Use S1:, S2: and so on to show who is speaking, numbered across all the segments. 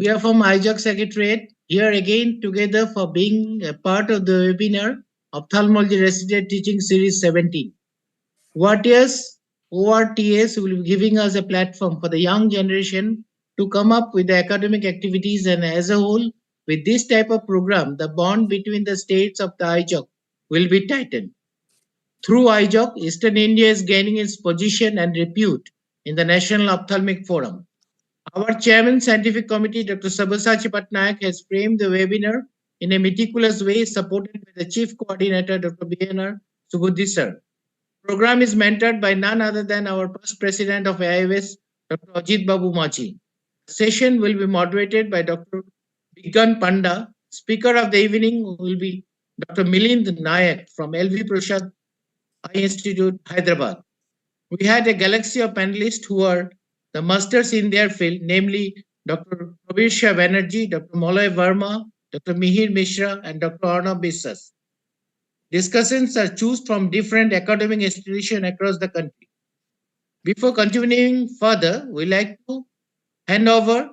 S1: We are from EIZOC Secretariat, here again together for being a part of the webinar Ophthalmology Resident Teaching Series 17. ORTS will be giving us a platform for the young generation to come up with the academic activities, and as a whole, with this type of program, the bond between the states of the EIZOC will be tightened. Through EIZOC, Eastern India is gaining its position and repute in the National Ophthalmic Forum. Our Chairman Scientific Committee, Dr. Sabyasachi Patnaik, has framed the webinar in a meticulous way, supported by the Chief Coordinator, Dr. BNR Subudhi sir. The program is mentored by none other than our past President of AIOS, Dr. Ajit Babu Maji. The session will be moderated by Dr. Biggan Panda. Speaker of the evening will be Dr. Milind Nayak from LV Prasad Eye Institute, Hyderabad. We had a galaxy of panelists who are the masters in their field, namely Dr. Pravisha Banerjee, Dr. Molay Verma, Dr. Mihir Mishra, and Dr. Arnab Biswas. Discussions are chosen from different academic institutions across the country. Before continuing further, we like to hand over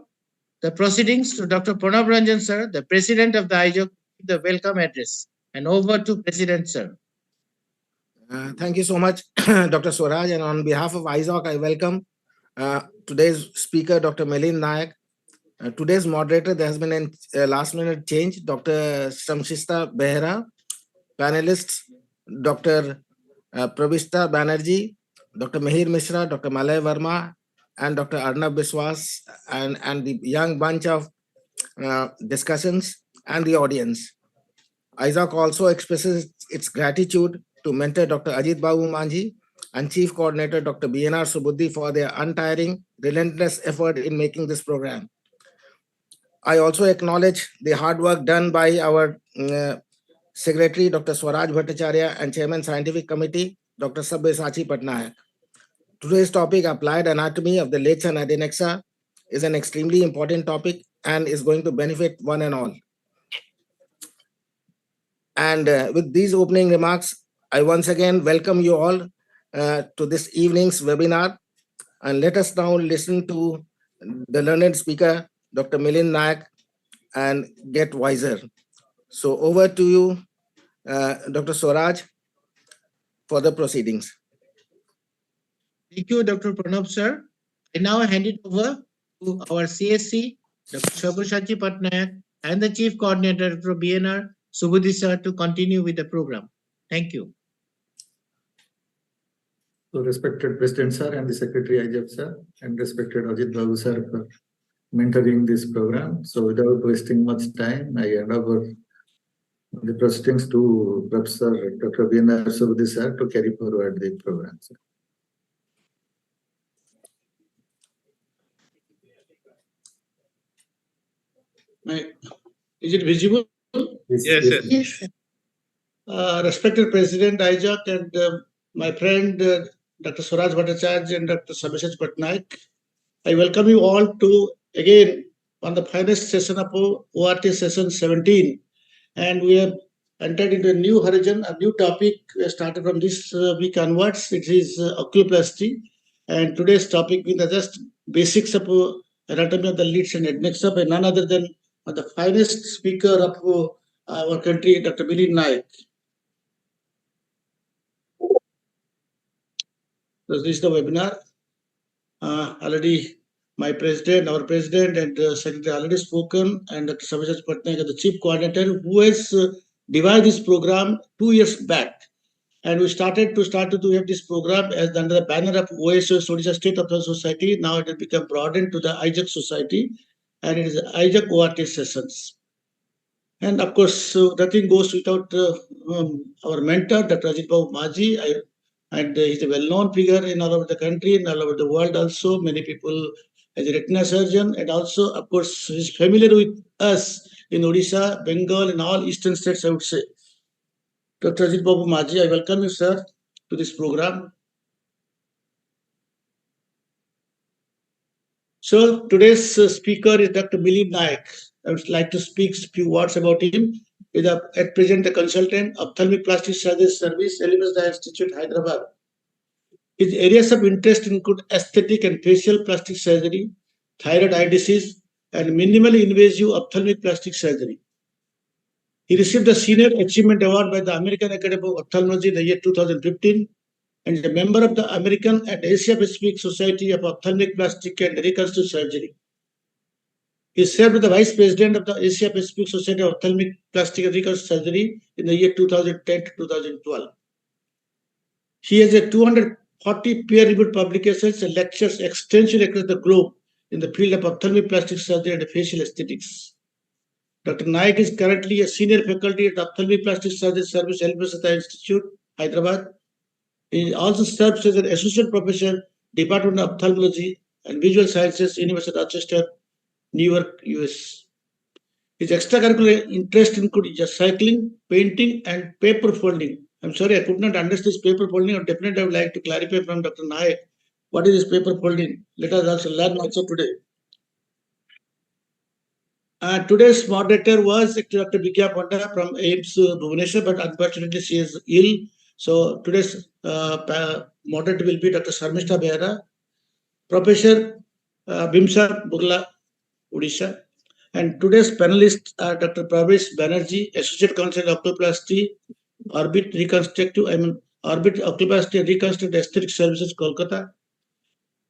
S1: the proceedings to Dr. Pranab Ranjan sir, the President of the EIZOC, the welcome address. And over to President sir.
S2: Thank you so much, Dr. Swaraj. And on behalf of EIZOC, I welcome today's speaker, Dr. Milind Nayak. Today's moderator, there has been a last-minute change. Dr. Shamshista Behra. Panelists, Dr. Pravishta Banerjee, Dr. Mihir Mishra, Dr. Malay Verma, and Dr. Arnab Biswas, and the young bunch of discussions and the audience. EIZOC also expresses its gratitude to mentor Dr. Ajit Babu Manji and Chief Coordinator Dr. BNR Subudhi for their untiring, relentless effort in making this program. I also acknowledge the hard work done by our Secretary Dr. Swaraj Bhattacharya and Chairman Scientific Committee Dr. Sabyasachi Patnaik. Today's topic, Applied Anatomy of the Lids and Adnexa, is an extremely important topic and is going to benefit one and all. And with these opening remarks, I once again welcome you all to this evening's webinar. And let us now listen to the learned speaker, Dr. Milind Nayak, and get wiser. So over to you, Dr. Swaraj, for the proceedings.
S1: Thank you, Dr. Pranab sir. I now hand it over to our CSC, Dr. Sabyasachi Patnaik, and the Chief Coordinator, Dr. BNR Subudhi sir, to continue with the program. Thank you.
S3: So respected President sir and the Secretary EIZOC sir, and respected Ajit Babu sir for mentoring this program. So without wasting much time, I hand over the proceedings to Professor Dr. BNR Subudhi sir to carry forward the program. Sir.
S4: Is it visible?
S1: Yes.
S4: Respected President EIZOC and my friend Dr. Swaraj Bhattacharya and Dr. Sabyasachi Patnaik, I welcome you all to again on the finest session of ORT session 17. And we have entered into a new horizon, a new topic started from this week onwards. It is oculoplasty. And today's topic is just basics of anatomy of the lids and adnexa by none other than the finest speaker of our country, Dr. Milind Nayak. So this is the webinar. Already my president, our president and secretary already spoken, and Dr. Sabyasachi Patnaik, the chief coordinator, who has devised this program 2 years back. And we started to have this program as under the banner of OSS, Odisha State Ophthalmic Society. Now it has become broadened to the EIZOC Society, and it is EIZOC ORT sessions. And of course, nothing goes without our mentor, Dr. Ajit Babu Maji. And he's a well-known figure in all over the country and all over the world also. Many people as a retina surgeon, and also, of course, he's familiar with us in Odisha, Bengal, and all eastern states, I would say. Dr. Ajit Babu Maji, I welcome you, sir, to this program. So today's speaker is Dr. Milind Nayak. I would like to speak a few words about him. He is at present a consultant, ophthalmic plastic surgery service, Adnexa Institute, Hyderabad. His areas of interest include aesthetic and facial plastic surgery, thyroid eye disease, and minimally invasive ophthalmic plastic surgery. He received the Senior Achievement Award by the American Academy of Ophthalmology in the year 2015 and is a member of the American and Asia Pacific Society of Ophthalmic Plastic and Reconstructive Surgery. He served as the Vice President of the Asia Pacific Society of Ophthalmic Plastic and Reconstructive Surgery in the year 2010 to 2012. He has a 240 peer-reviewed publications and lectures extensively across the globe in the field of ophthalmic plastic surgery and facial aesthetics. Dr. Naik is currently a senior faculty at the Ophthalmic Plastic Surgery Service Elbasata Institute, Hyderabad. He also serves as an associate professor, Department of Ophthalmology and Visual Sciences, University of Rochester, New York, US. His extracurricular interests include cycling, painting, and paper folding. I'm sorry, I could not understand this paper folding. Definitely, I would like to clarify from Dr. Naik what is this paper folding. Let us also learn also today. Today's moderator was Dr. Bikya Panda from AIMS Bhubaneswar, but unfortunately she is ill. So today's moderator will be Dr. Sarmishta Behera, Professor Bimsar Burla, Odisha. And today's panelists are Dr. Pravesh Banerjee, Associate Consultant Oculoplasty, Orbit Oculoplasty and Reconstructive Aesthetic Services, Kolkata.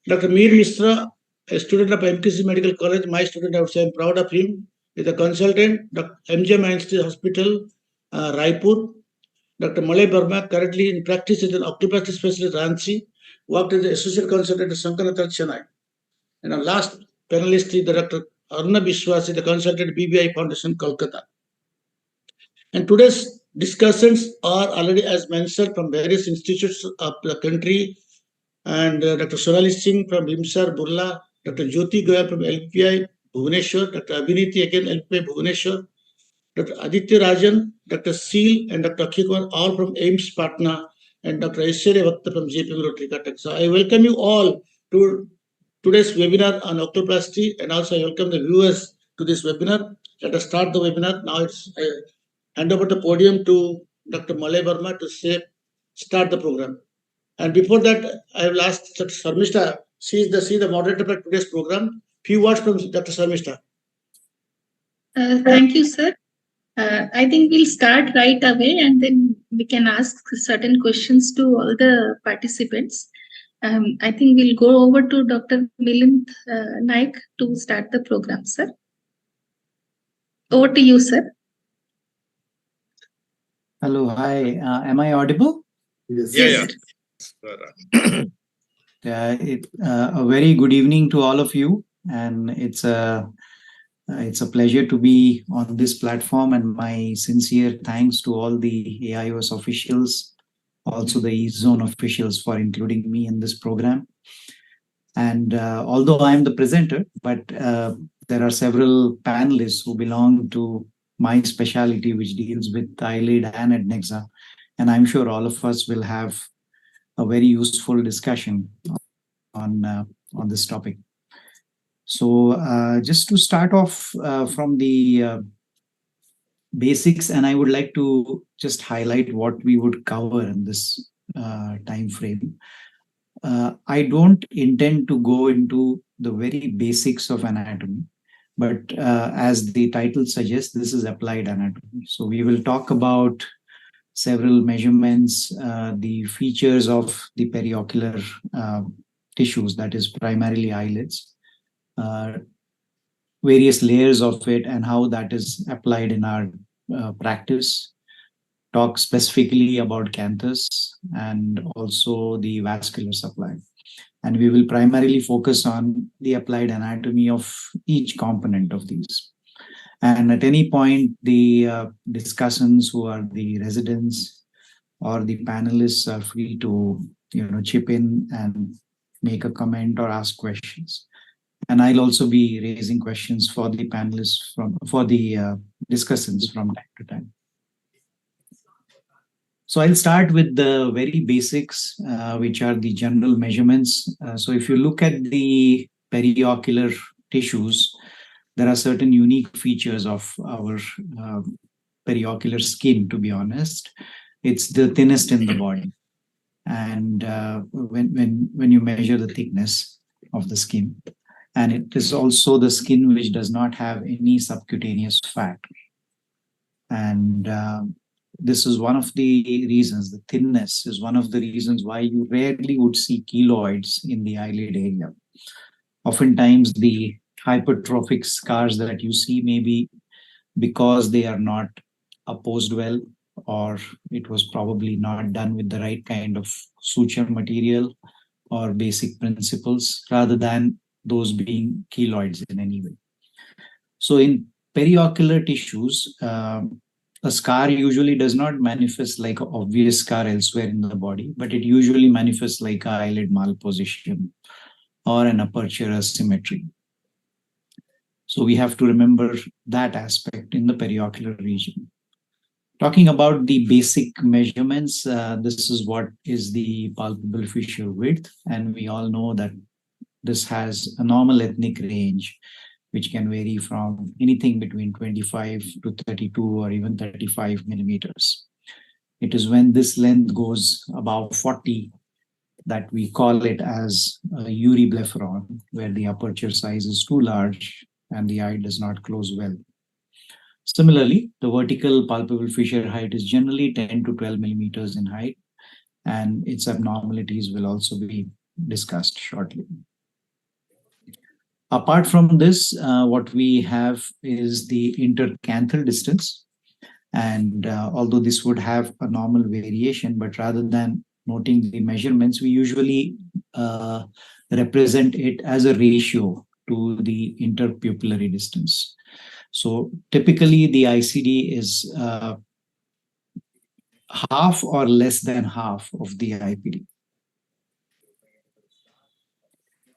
S4: Dr. Mir Misra, a student of MKC Medical College, my student, I would say I'm proud of him. He's a consultant, Dr. MGM Institute Hospital, Raipur. Dr. Malay Burma, currently in practice as an oculoplasty specialist, Ranchi, worked as an associate consultant at Sankaranath, Chennai. And our last panelist is Dr. Aruna Biswas, the consultant BBI Foundation, Kolkata. And today's discussions are already, as mentioned, from various institutes of the country. And Dr. Sonali Singh from Bimsar Burla, Dr. Jyoti Goyal from LPI Bhubaneswar, Dr. Abhiniti again LPI Bhubaneswar, Dr. Aditya Rajan, Dr. Seal, and Dr. Akshay Kumar, all from AIMS Patna, and Dr. Aishwarya Bhatta from JP Rotary Cuttack. So I welcome you all to today's webinar on oculoplasty, and also I welcome the viewers to this webinar. Let us start the webinar. Now I hand over the podium to Dr. Malay Verma to start the program. And before that, I will ask Dr. Sarmishta, she is the moderator for today's program. Few words from Dr. Sarmishta.
S5: Thank you, sir. I think we'll start right away and then we can ask certain questions to all the participants. I think we'll go over to Dr. Milind Naik to start the program, sir. Over to you, sir.
S6: Hello, hi. Am I audible?
S3: Yes.
S5: Yes.
S6: A very good evening to all of you, and it's a pleasure to be on this platform, and my sincere thanks to all the AIOS officials, also the East Zone officials for including me in this program. And although I'm the presenter, but there are several panelists who belong to my specialty, which deals with eyelid and Adnexa, and I'm sure all of us will have a very useful discussion on this topic. So just to start off from the basics, and I would like to just highlight what we would cover in this time frame. I don't intend to go into the very basics of anatomy, but as the title suggests, this is applied anatomy. So we will talk about several measurements, the features of the periocular tissues, that is primarily eyelids, various layers of it and how that is applied in our practice, talk specifically about canthus and also the vascular supply. And we will primarily focus on the applied anatomy of each component of these. And at any point, the discussants who are the residents or the panelists are free to chip in and make a comment or ask questions. And I'll also be raising questions for the panelists for the discussants from time to time. So I'll start with the very basics, which are the general measurements. So if you look at the periocular tissues, there are certain unique features of our periocular skin, to be honest. It's the thinnest in the body. And when you measure the thickness of the skin. And it is also the skin which does not have any subcutaneous fat. And this is one of the reasons, the thinness is one of the reasons why you rarely would see keloids in the eyelid area. Oftentimes, the hypertrophic scars that you see may be because they are not opposed well, or it was probably not done with the right kind of suture material or basic principles, rather than those being keloids in any way. So in periocular tissues, a scar usually does not manifest like an obvious scar elsewhere in the body, but it usually manifests like an eyelid malposition or an aperture asymmetry. So we have to remember that aspect in the periocular region. Talking about the basic measurements, this is what is the palpable fissure width. And we all know that this has a normal ethnic range, which can vary from anything between 25 to 32 or even 35 millimeters. It is when this length goes above 40 that we call it as a euroblepharon, where the aperture size is too large and the eye does not close well. Similarly, the vertical palpable fissure height is generally 10 to 12 millimeters in height, and its abnormalities will also be discussed shortly. Apart from this, what we have is the intercanthal distance. And although this would have a normal variation, but rather than noting the measurements, we usually represent it as a ratio to the interpupillary distance. So typically the ICD is half or less than half of the IPD.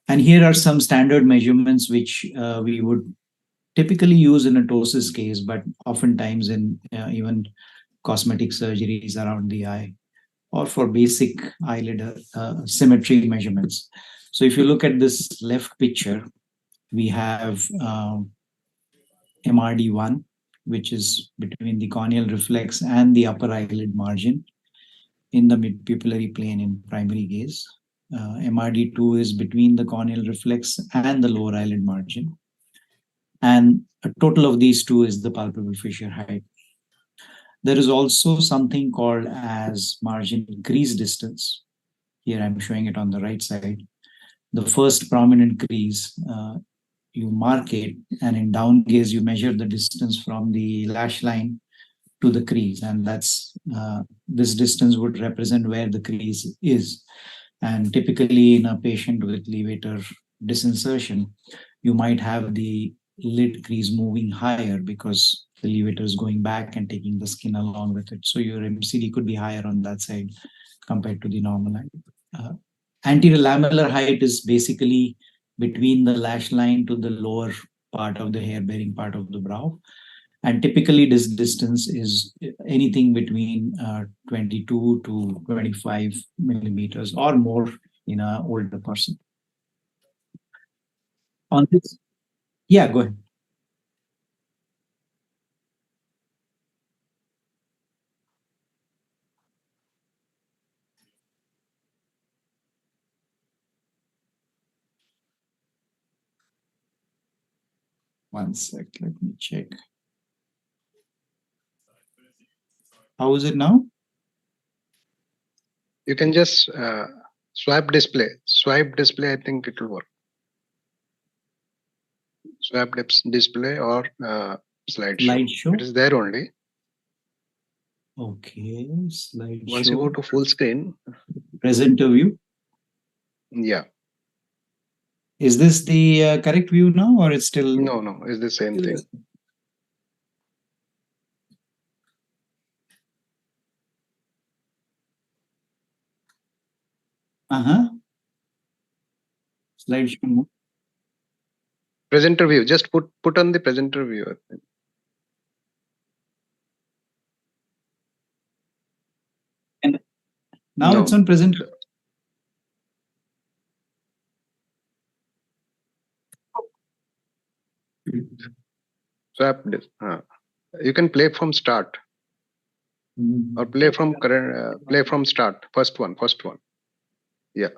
S6: And here are some standard measurements which we would typically use in a ptosis case, but oftentimes in even cosmetic surgeries around the eye, or for basic eyelid symmetry measurements. So if you look at this left picture, we have MRD1, which is between the corneal reflex and the upper eyelid margin in the midpupillary plane in primary gaze. MRD2 is between the corneal reflex and the lower eyelid margin. And a total of these two is the palpable fissure height. There is also something called as margin crease distance. Here I'm showing it on the right side. The first prominent crease, you mark it, and in down gaze, you measure the distance from the lash line to the crease. And that's this distance would represent where the crease is. And typically in a patient with levator disinsertion, you might have the lid crease moving higher because the levator is going back and taking the skin along with it. So your MCD could be higher on that side compared to the normal eye. Anterior lamellar height is basically between the lash line to the lower part of the hair-bearing part of the brow. And typically this distance is anything between 22 to 25 millimeters or more in an older person. On this, yeah, go ahead. One sec, let me check. How is it now?
S7: You can just swipe display. Swipe display, I think it will work. Swipe display or slideshow.
S6: Slideshow.
S7: It is there only.
S6: Okay, slideshow.
S7: Once you go to full screen.
S6: Presenter view.
S7: Yeah.
S6: Is this the correct view now, or it's still?
S7: No, it's the same thing.
S6: Slideshow.
S7: Presenter view. Just put on the presenter view. I think.
S6: And now it's on presenter.
S7: Swap this. You can play from start. Or play from current. Play from start. First one. Yeah.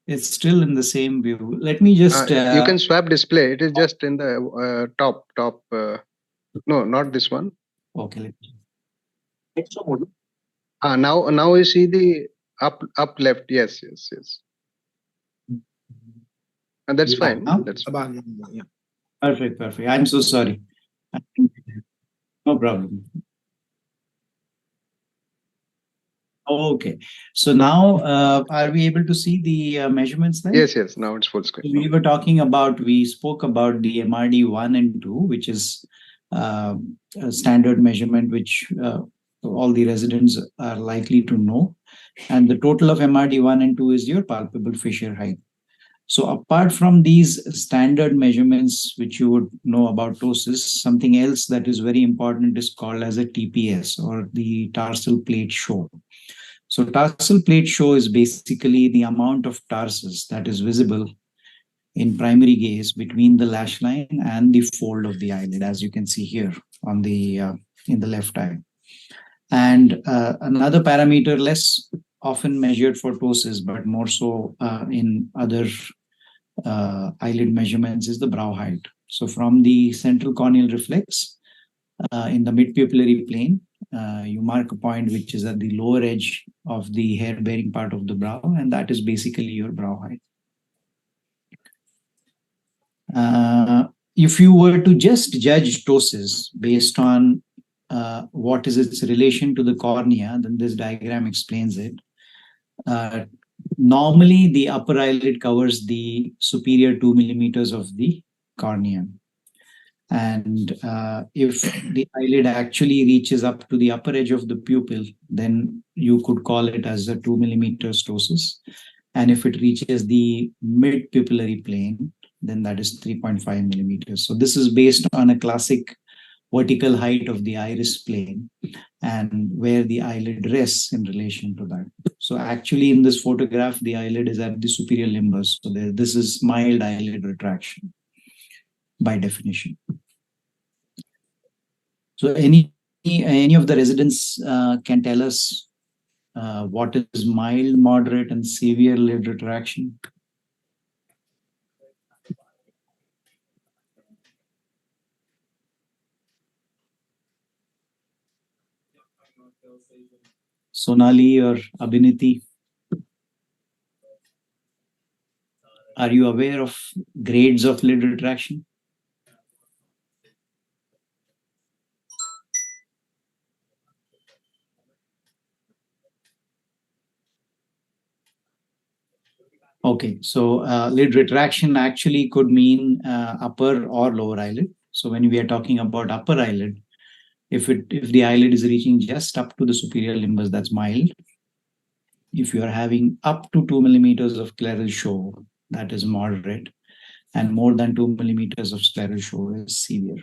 S6: It's still in the same view. Let me just.
S7: You can swap display. It is just in the top. No, not this one.
S6: Okay.
S7: Now you see the up left. Yes. And that's fine. That's fine.
S2: Yeah.
S6: Perfect. I'm so sorry. No problem. Okay. So now, are we able to see the measurements then?
S7: Yes. Now it's full screen.
S6: We spoke about the MRD 1 and 2, which is a standard measurement, which all the residents are likely to know. And the total of MRD 1 and 2 is your palpable fissure height. So apart from these standard measurements, which you would know about ptosis, something else that is very important is called as a TPS, or the tarsal plate show. So tarsal plate show is basically the amount of tarsus that is visible in primary gaze between the lash line and the fold of the eyelid, as you can see here on the in the left eye. And another parameter less often measured for ptosis, but more so in other eyelid measurements, is the brow height. So from the central corneal reflex in the mid-pupillary plane, you mark a point which is at the lower edge of the hair-bearing part of the brow, and that is basically your brow height. If you were to just judge ptosis based on what is its relation to the cornea, then this diagram explains it. Normally, the upper eyelid covers the superior 2 millimeters of the cornea. And if the eyelid actually reaches up to the upper edge of the pupil, then you could call it as a 2 millimeters ptosis. And if it reaches the mid-pupillary plane, then that is 3.5 millimeters. So this is based on a classic vertical height of the iris plane and where the eyelid rests in relation to that. So actually in this photograph, the eyelid is at the superior limbus. So this is mild eyelid retraction by definition. So any of the residents can tell us what is mild, moderate, and severe lid retraction? Sonali or Abhiniti, are you aware of grades of lid retraction? Okay, so lid retraction actually could mean upper or lower eyelid. So when we are talking about upper eyelid, if the eyelid is reaching just up to the superior limbus, that's mild. If you are having up to 2 millimeters of scleral show, that is moderate, and more than 2 millimeters of scleral show is severe.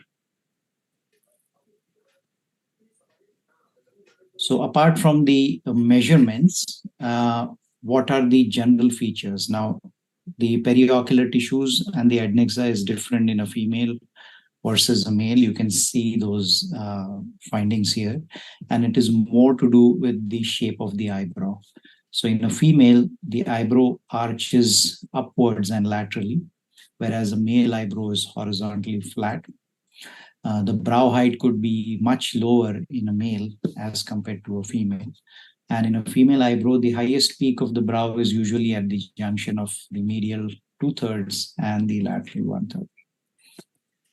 S6: So apart from the measurements, what are the general features? Now, the periocular tissues and the adnexa is different in a female versus a male. You can see those findings here, and it is more to do with the shape of the eyebrow. So in a female, the eyebrow arches upwards and laterally, whereas a male eyebrow is horizontally flat. The brow height could be much lower in a male as compared to a female. And in a female eyebrow, the highest peak of the brow is usually at the junction of the medial 2/3 and the lateral 1/3.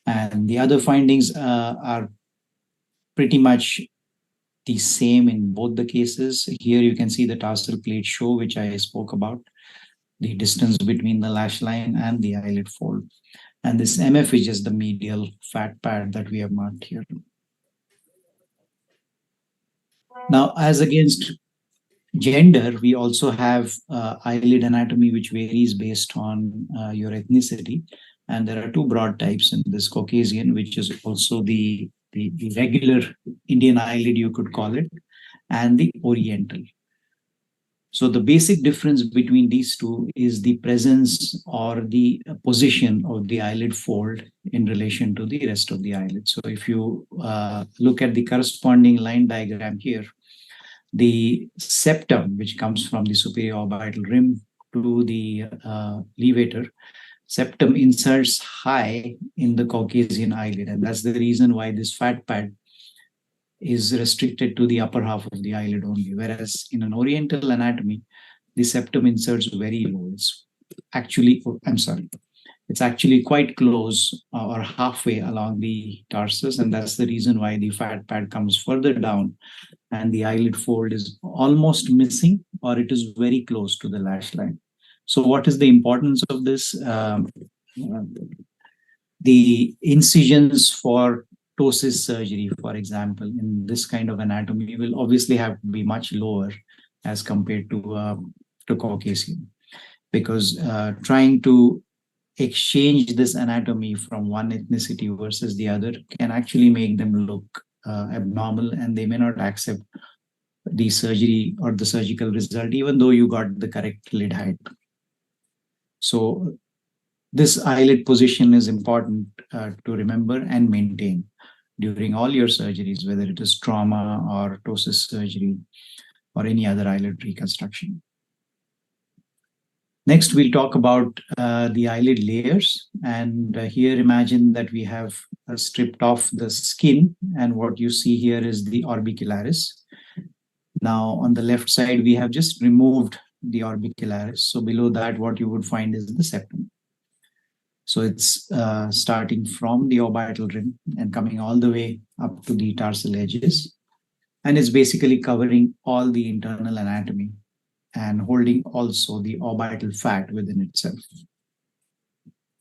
S6: And the other findings are pretty much the same in both the cases. Here you can see the tarsal plate show, which I spoke about, the distance between the lash line and the eyelid fold. And this MF is just the medial fat pad that we have marked here. Now, as against gender, we also have eyelid anatomy, which varies based on your ethnicity. And there are two broad types in this: Caucasian, which is also the regular Indian eyelid, you could call it, and the Oriental. So the basic difference between these two is the presence or the position of the eyelid fold in relation to the rest of the eyelid. So if you look at the corresponding line diagram here, the septum, which comes from the superior orbital rim, to the levator, septum inserts high in the Caucasian eyelid, and that's the reason why this fat pad is restricted to the upper half of the eyelid only, whereas in an oriental anatomy, the septum inserts very low. It's actually, it's actually quite close or halfway along the tarsus, and that's the reason why the fat pad comes further down and the eyelid fold is almost missing or it is very close to the lash line. So what is the importance of this? The incisions for ptosis surgery, for example, in this kind of anatomy will obviously have to be much lower as compared to Caucasian, because trying to exchange this anatomy from one ethnicity versus the other can actually make them look abnormal, and they may not accept the surgery or the surgical result, even though you got the correct lid height. So this eyelid position is important to remember and maintain during all your surgeries, whether it is trauma or ptosis surgery or any other eyelid reconstruction. Next, we'll talk about the eyelid layers. And here, imagine that we have stripped off the skin, and what you see here is the orbicularis. Now, on the left side, we have just removed the orbicularis. So below that, what you would find is the septum. So it's starting from the orbital rim and coming all the way up to the tarsal edges. And it's basically covering all the internal anatomy and holding also the orbital fat within itself.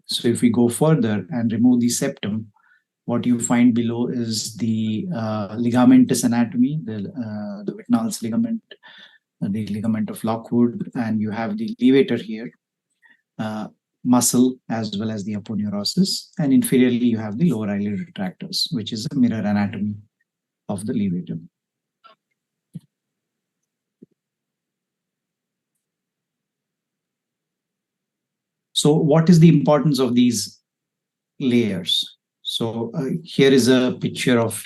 S6: So if we go further and remove the septum, what you find below is the ligamentous anatomy, the Whitnall's ligament, the ligament of Lockwood, and you have the levator here, muscle as well as the aponeurosis, and inferiorly you have the lower eyelid retractors, which is a mirror anatomy of the levator. So what is the importance of these layers? So here is a picture of,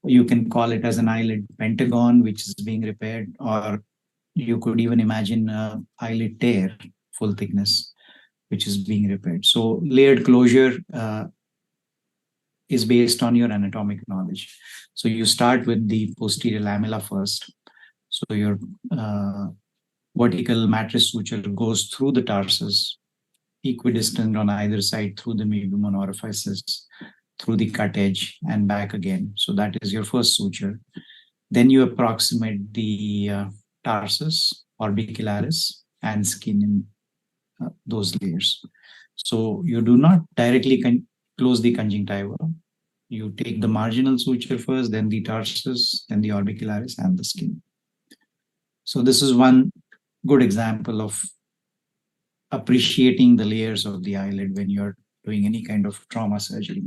S6: you can call it as an eyelid pentagon, which is being repaired, or you could even imagine an eyelid tear, full thickness, which is being repaired. So layered closure is based on your anatomic knowledge. So you start with the posterior lamella first. So your vertical mattress suture goes through the tarsus, equidistant on either side through the medium orifices, through the cut edge and back again. So that is your first suture. Then you approximate the tarsus, orbicularis, and skin in those layers. So you do not directly close the conjunctiva. You take the marginal suture first, then the tarsus, then the orbicularis, and the skin. So this is one good example of appreciating the layers of the eyelid when you're doing any kind of trauma surgery.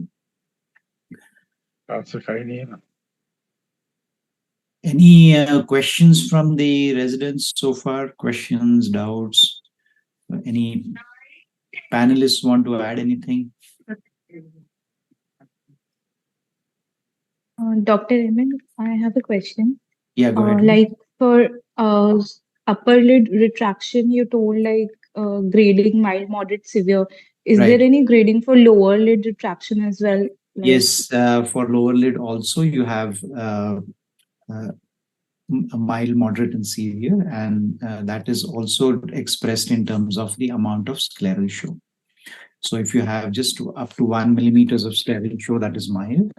S6: Any questions from the residents so far? Questions, doubts? Any panelists want to add anything?
S8: Dr. Emin, I have a question.
S6: Yeah, go ahead.
S8: Like for upper lid retraction, you told like grading mild, moderate, severe. Is there any grading for lower lid retraction as well? Like,
S6: yes, for lower lid also you have a mild, moderate, and severe, and that is also expressed in terms of the amount of scleral show. So if you have just up to 1 millimeters of scleral show, that is mild,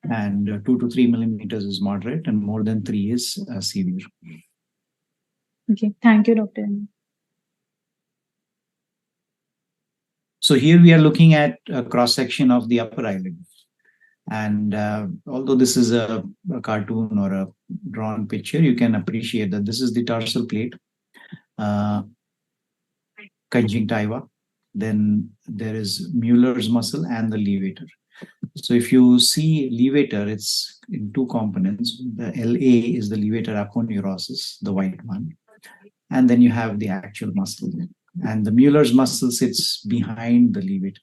S6: and 2 to 3 millimeters is moderate, and more than 3 is severe.
S8: Okay, thank you, Dr.
S6: So here we are looking at a cross-section of the upper eyelid. And although this is a cartoon or a drawn picture, you can appreciate that this is the tarsal plate, conjunctiva, then there is Mueller's muscle and the levator. So if you see levator, it's in two components. The LA is the levator aponeurosis, the white one. And then you have the actual muscle. And the Mueller's muscle sits behind the levator.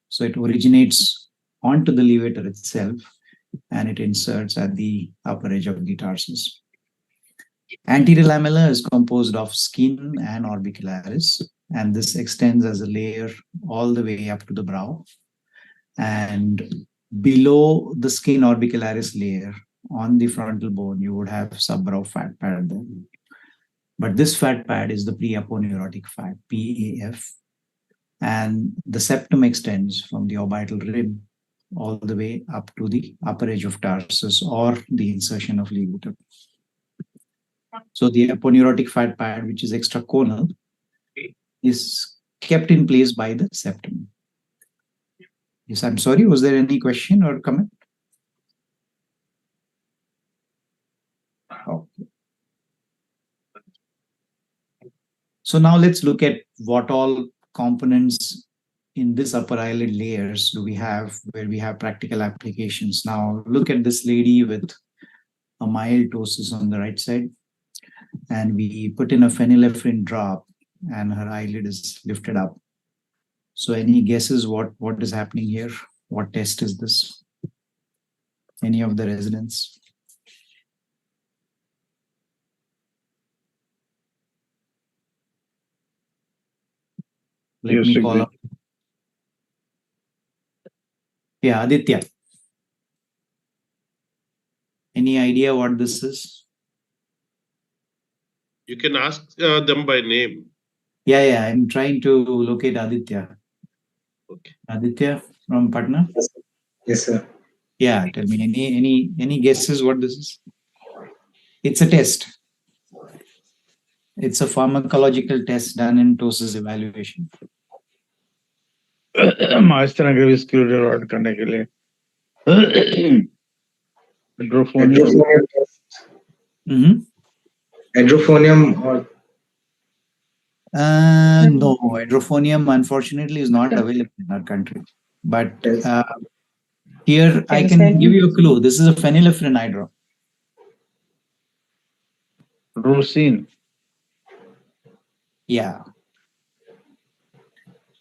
S6: So it originates onto the levator itself, and it inserts at the upper edge of the tarsus. Anterior lamella is composed of skin and orbicularis, and this extends as a layer all the way up to the brow. And below the skin orbicularis layer on the frontal bone, you would have subbrow fat pad there. But this fat pad is the preaponeurotic fat, PAF. And the septum extends from the orbital rim all the way up to the upper edge of tarsus or the insertion of levator. So the aponeurotic fat pad, which is extraconal, is kept in place by the septum. Yes, I'm sorry, was there any question or comment? Okay. So now let's look at what all components in this upper eyelid layers do we have where we have practical applications. Now look at this lady with a mild ptosis on the right side, and we put in a phenylephrine drop and her eyelid is lifted up. So any guesses what is happening here? What test is this? Any of the residents? Let me call up. Yeah, Aditya. Any idea what this is?
S9: You can ask them by name.
S6: Yeah, I'm trying to locate Aditya.
S9: Okay.
S6: Aditya from Patna?
S10: Yes, sir.
S6: Yeah, tell me any guesses what this is? It's a test. It's a pharmacological test done in ptosis evaluation.
S10: Master अगर skewed rod करने के लिए Hydrophonium or
S6: no, hydrophonium unfortunately is not available in our country. But here I can give you a clue. This is a phenylephrine eye drop.
S10: Rosine.
S6: Yeah.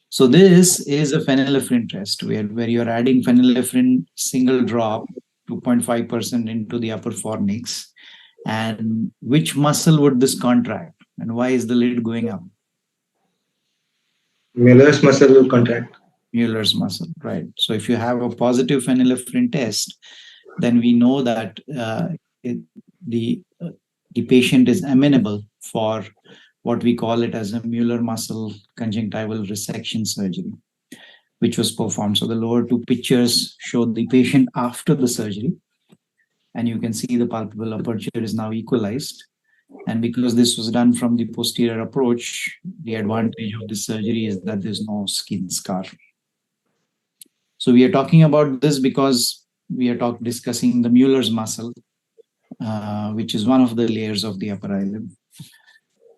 S6: So this is a phenylephrine test where you're adding phenylephrine single drop 2.5% into the upper fornix. And which muscle would this contract? And why is the lid going up?
S10: Mueller's muscle will contract.
S6: Mueller's muscle, right. So if you have a positive phenylephrine test, then we know that the patient is amenable for what we call it as a Mueller muscle conjunctival resection surgery, which was performed. So the lower two pictures show the patient after the surgery, and you can see the palpebral aperture is now equalized. And because this was done from the posterior approach, the advantage of this surgery is that there's no skin scar. So we are talking about this because we are discussing the Mueller's muscle, which is one of the layers of the upper eyelid.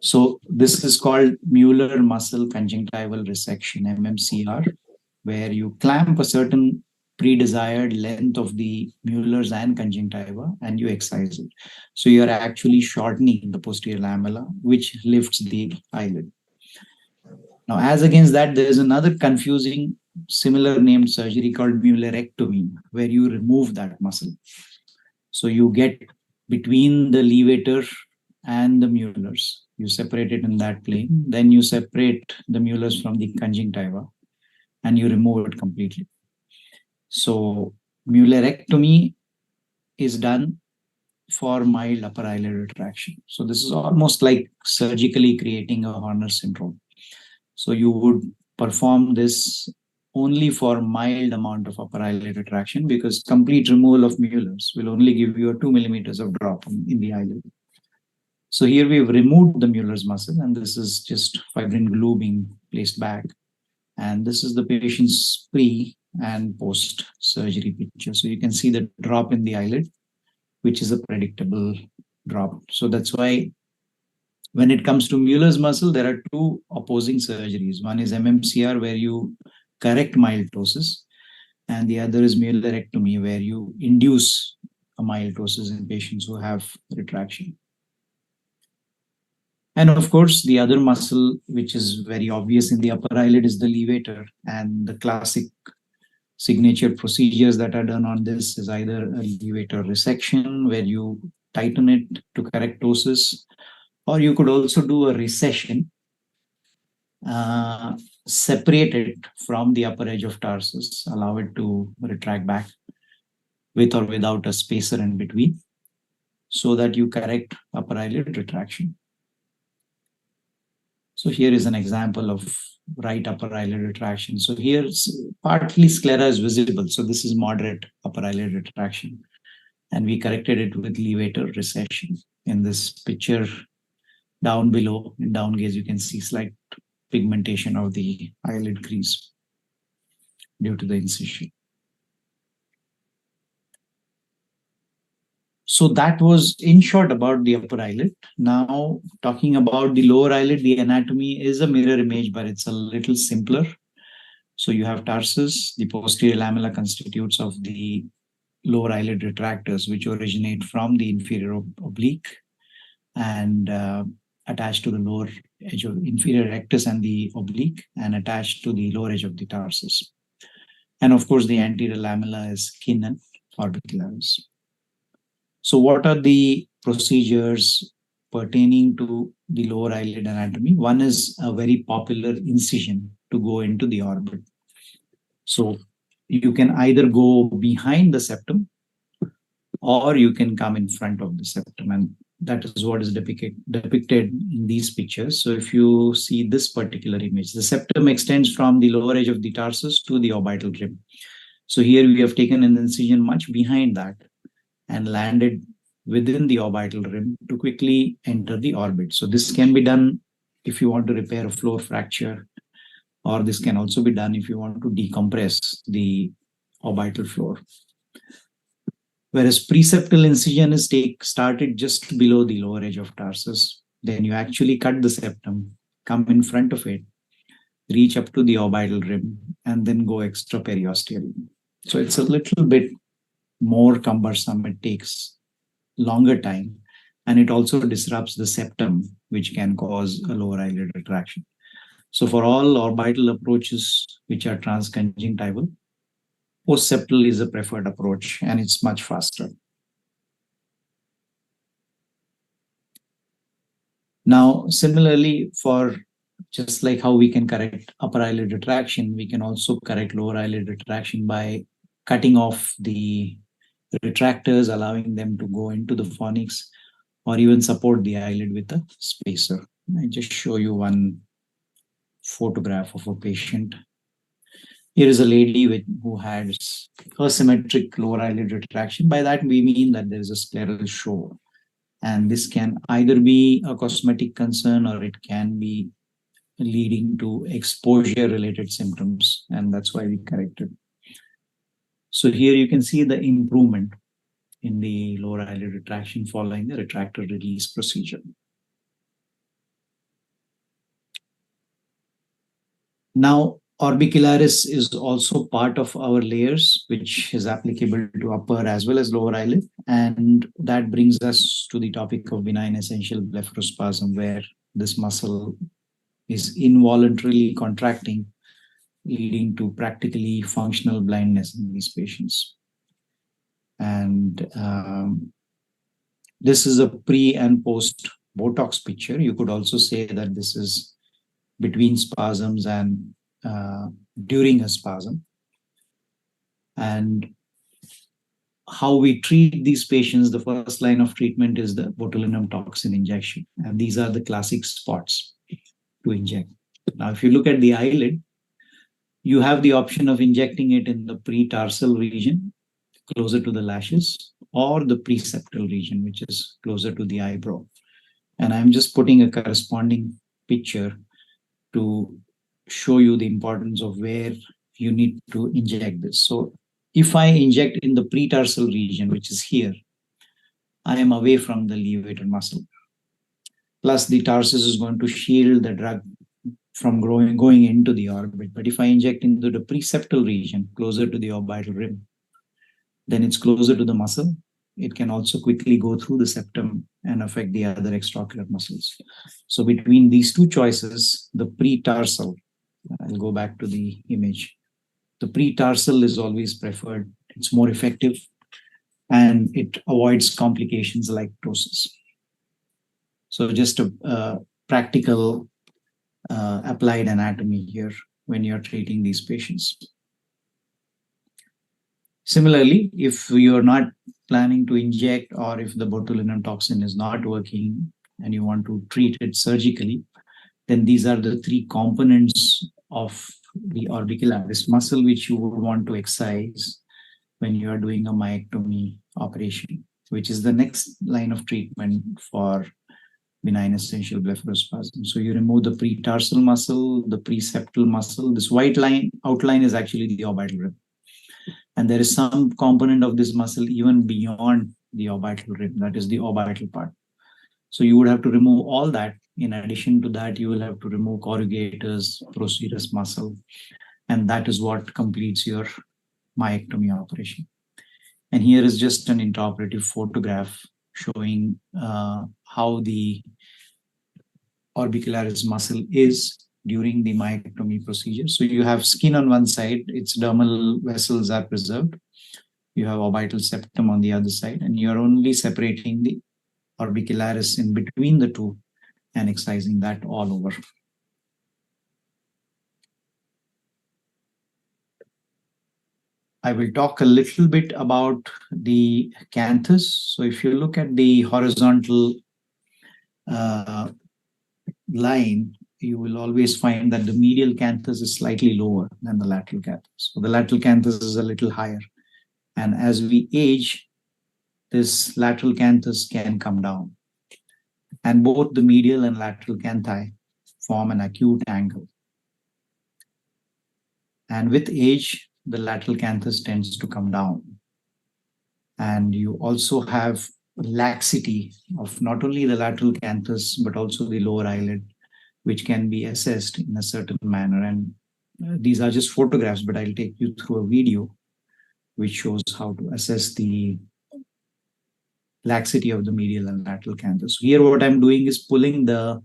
S6: So this is called Mueller muscle conjunctival resection, MMCR, where you clamp a certain pre-desired length of the Mueller's and conjunctiva and you excise it. So you're actually shortening the posterior lamella, which lifts the eyelid. Now, as against that, there is another confusing similar named surgery called Muellerectomy, where you remove that muscle. So you get between the levator and the Mueller's. You separate it in that plane. Then you separate the Mueller's from the conjunctiva and you remove it completely. So Muellerectomy is done for mild upper eyelid retraction. So this is almost like surgically creating a Horner syndrome. So you would perform this only for mild amount of upper eyelid retraction because complete removal of Mueller's will only give you a 2 millimeters of drop in the eyelid. So here we've removed the Mueller's muscle, and this is just fibrin glue being placed back. And this is the patient's pre and post surgery picture. So you can see the drop in the eyelid, which is a predictable drop. So that's why when it comes to Mueller's muscle, there are two opposing surgeries. One is MMCR, where you correct mild ptosis, and the other is Muellerectomy, where you induce a mild ptosis in patients who have retraction. And of course, the other muscle, which is very obvious in the upper eyelid, is the levator. And the classic signature procedures that are done on this is either a levator resection, where you tighten it to correct ptosis, or you could also do a recession, separate it from the upper edge of tarsus, allow it to retract back with or without a spacer in between, so that you correct upper eyelid retraction. So here is an example of right upper eyelid retraction. So here partly sclera is visible. So this is moderate upper eyelid retraction. And we corrected it with levator recession. In this picture down below, in down gaze, you can see slight pigmentation of the eyelid crease due to the incision. So that was in short about the upper eyelid. Now talking about the lower eyelid, the anatomy is a mirror image, but it's a little simpler. So you have tarsus, the posterior lamella constitutes of the lower eyelid retractors, which originate from the inferior oblique and attached to the lower edge of inferior rectus and the oblique and attached to the lower edge of the tarsus. And of course, the anterior lamella is skin and orbicularis. So what are the procedures pertaining to the lower eyelid anatomy? One is a very popular incision to go into the orbit. So you can either go behind the septum or you can come in front of the septum, and that is what is depicted in these pictures. So if you see this particular image, the septum extends from the lower edge of the tarsus to the orbital rim. So here we have taken an incision much behind that and landed within the orbital rim to quickly enter the orbit. So this can be done if you want to repair a floor fracture, or this can also be done if you want to decompress the orbital floor. Whereas preseptal incision is started just below the lower edge of tarsus. Then you actually cut the septum, come in front of it, reach up to the orbital rim, and then go extra periosteally. So it's a little bit more cumbersome. It takes longer time, and it also disrupts the septum, which can cause a lower eyelid retraction. So for all orbital approaches which are transconjunctival, postseptal is a preferred approach, and it's much faster. Now, similarly, for just like how we can correct upper eyelid retraction, we can also correct lower eyelid retraction by cutting off the retractors, allowing them to go into the fornix, or even support the eyelid with a spacer. I just show you one photograph of a patient. Here is a lady who has asymmetric lower eyelid retraction. By that, we mean that there is a scleral show. And this can either be a cosmetic concern or it can be leading to exposure-related symptoms. And that's why we corrected. So here you can see the improvement in the lower eyelid retraction following the retractor release procedure. Now, orbicularis is also part of our layers, which is applicable to upper as well as lower eyelid. And that brings us to the topic of benign essential blepharospasm, where this muscle is involuntarily contracting, leading to practically functional blindness in these patients. And this is a pre and post Botox picture. You could also say that this is between spasms and during a spasm. And how we treat these patients, the first line of treatment is the botulinum toxin injection. And these are the classic spots to inject. Now, if you look at the eyelid, you have the option of injecting it in the pre-tarsal region, closer to the lashes, or the preseptal region, which is closer to the eyebrow. And I'm just putting a corresponding picture to show you the importance of where you need to inject this. So if I inject in the pre-tarsal region, which is here, I am away from the levator muscle. Plus the tarsus is going to shield the drug from going into the orbit. But if I inject into the preseptal region, closer to the orbital rim, then it's closer to the muscle. It can also quickly go through the septum and affect the other extraocular muscles. So between these two choices, the pre-tarsal, I'll go back to the image. The pre-tarsal is always preferred. It's more effective. and it avoids complications like ptosis. So just a practical applied anatomy here when you're treating these patients. Similarly, if you're not planning to inject, or if the botulinum toxin is not working and you want to treat it surgically, then these are the three components of the orbicularis muscle which you would want to excise when you are doing a myectomy operation, which is the next line of treatment for benign essential blepharospasm. So you remove the pretarsal muscle, the preseptal muscle. This white line outline is actually the orbital rim. And there is some component of this muscle even beyond the orbital rim, that is the orbital part. So you would have to remove all that. In addition to that, you will have to remove corrugators, procerus muscle, and that is what completes your myectomy operation. And here is just an intraoperative photograph showing how the orbicularis muscle is during the myectomy procedure. So you have skin on one side, its dermal vessels are preserved. You have orbital septum on the other side, and you're only separating the orbicularis in between the two and excising that all over. I will talk a little bit about the canthus. So if you look at the horizontal line, you will always find that the medial canthus is slightly lower than the lateral canthus. So the lateral canthus is a little higher. And as we age, this lateral canthus can come down. And both the medial and lateral canthi form an acute angle. And with age, the lateral canthus tends to come down. And you also have laxity of not only the lateral canthus, but also the lower eyelid, which can be assessed in a certain manner. And these are just photographs, but I'll take you through a video which shows how to assess the laxity of the medial and lateral canthus. Here, what I'm doing is pulling the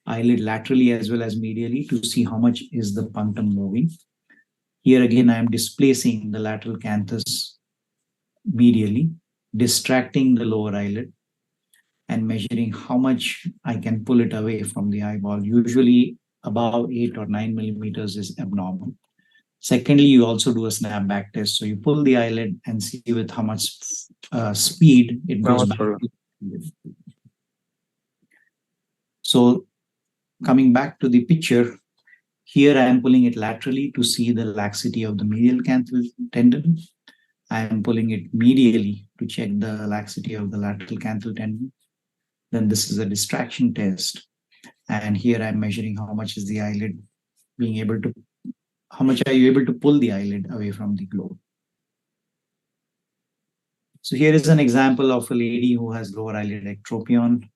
S6: eyelid laterally as well as medially to see how much is the punctum moving. Here again, I am displacing the lateral canthus medially, distracting the lower eyelid, and measuring how much I can pull it away from the eyeball. Usually above 8 or 9 millimeters is abnormal. Secondly, you also do a snapback test. So you pull the eyelid and see with how much speed it goes back. So coming back to the picture, here I am pulling it laterally to see the laxity of the medial canthal tendon. I am pulling it medially to check the laxity of the lateral canthal tendon. Then this is a distraction test. And here I'm measuring how much is the eyelid being able to, how much are you able to pull the eyelid away from the globe. So here is an example of a lady who has lower eyelid ectropion,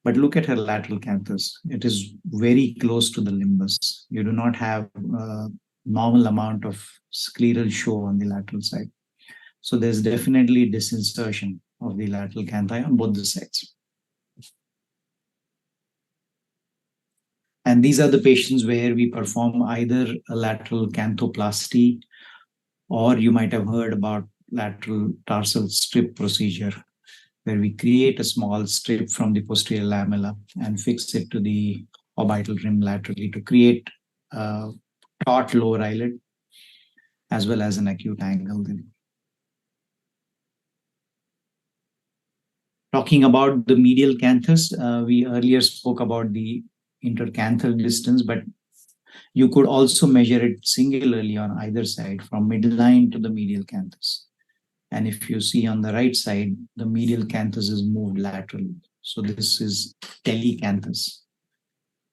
S6: but look at her lateral canthus. It is very close to the limbus. You do not have a normal amount of scleral show on the lateral side. So there's definitely disinsertion of the lateral canthi on both the sides. And these are the patients where we perform either a lateral canthoplasty, or you might have heard about lateral tarsal strip procedure, where we create a small strip from the posterior lamella and fix it to the orbital rim laterally to create a taut lower eyelid as well as an acute angle. Talking about the medial canthus, we earlier spoke about the intercanthal distance, but you could also measure it singularly on either side from midline to the medial canthus. And if you see on the right side, the medial canthus is moved laterally. So this is telecanthus.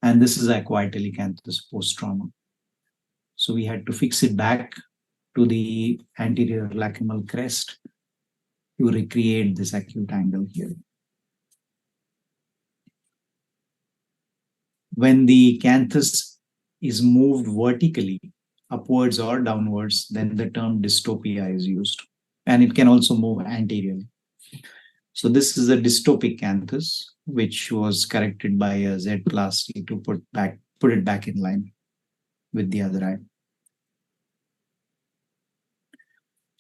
S6: And this is acquired telecanthus post-trauma. So we had to fix it back to the anterior lacrimal crest to recreate this acute angle here. When the canthus is moved vertically, upwards or downwards, then the term dystopia is used. And it can also move anteriorly. So this is a dystopic canthus, which was corrected by a Z-plasty to put it back in line with the other eye.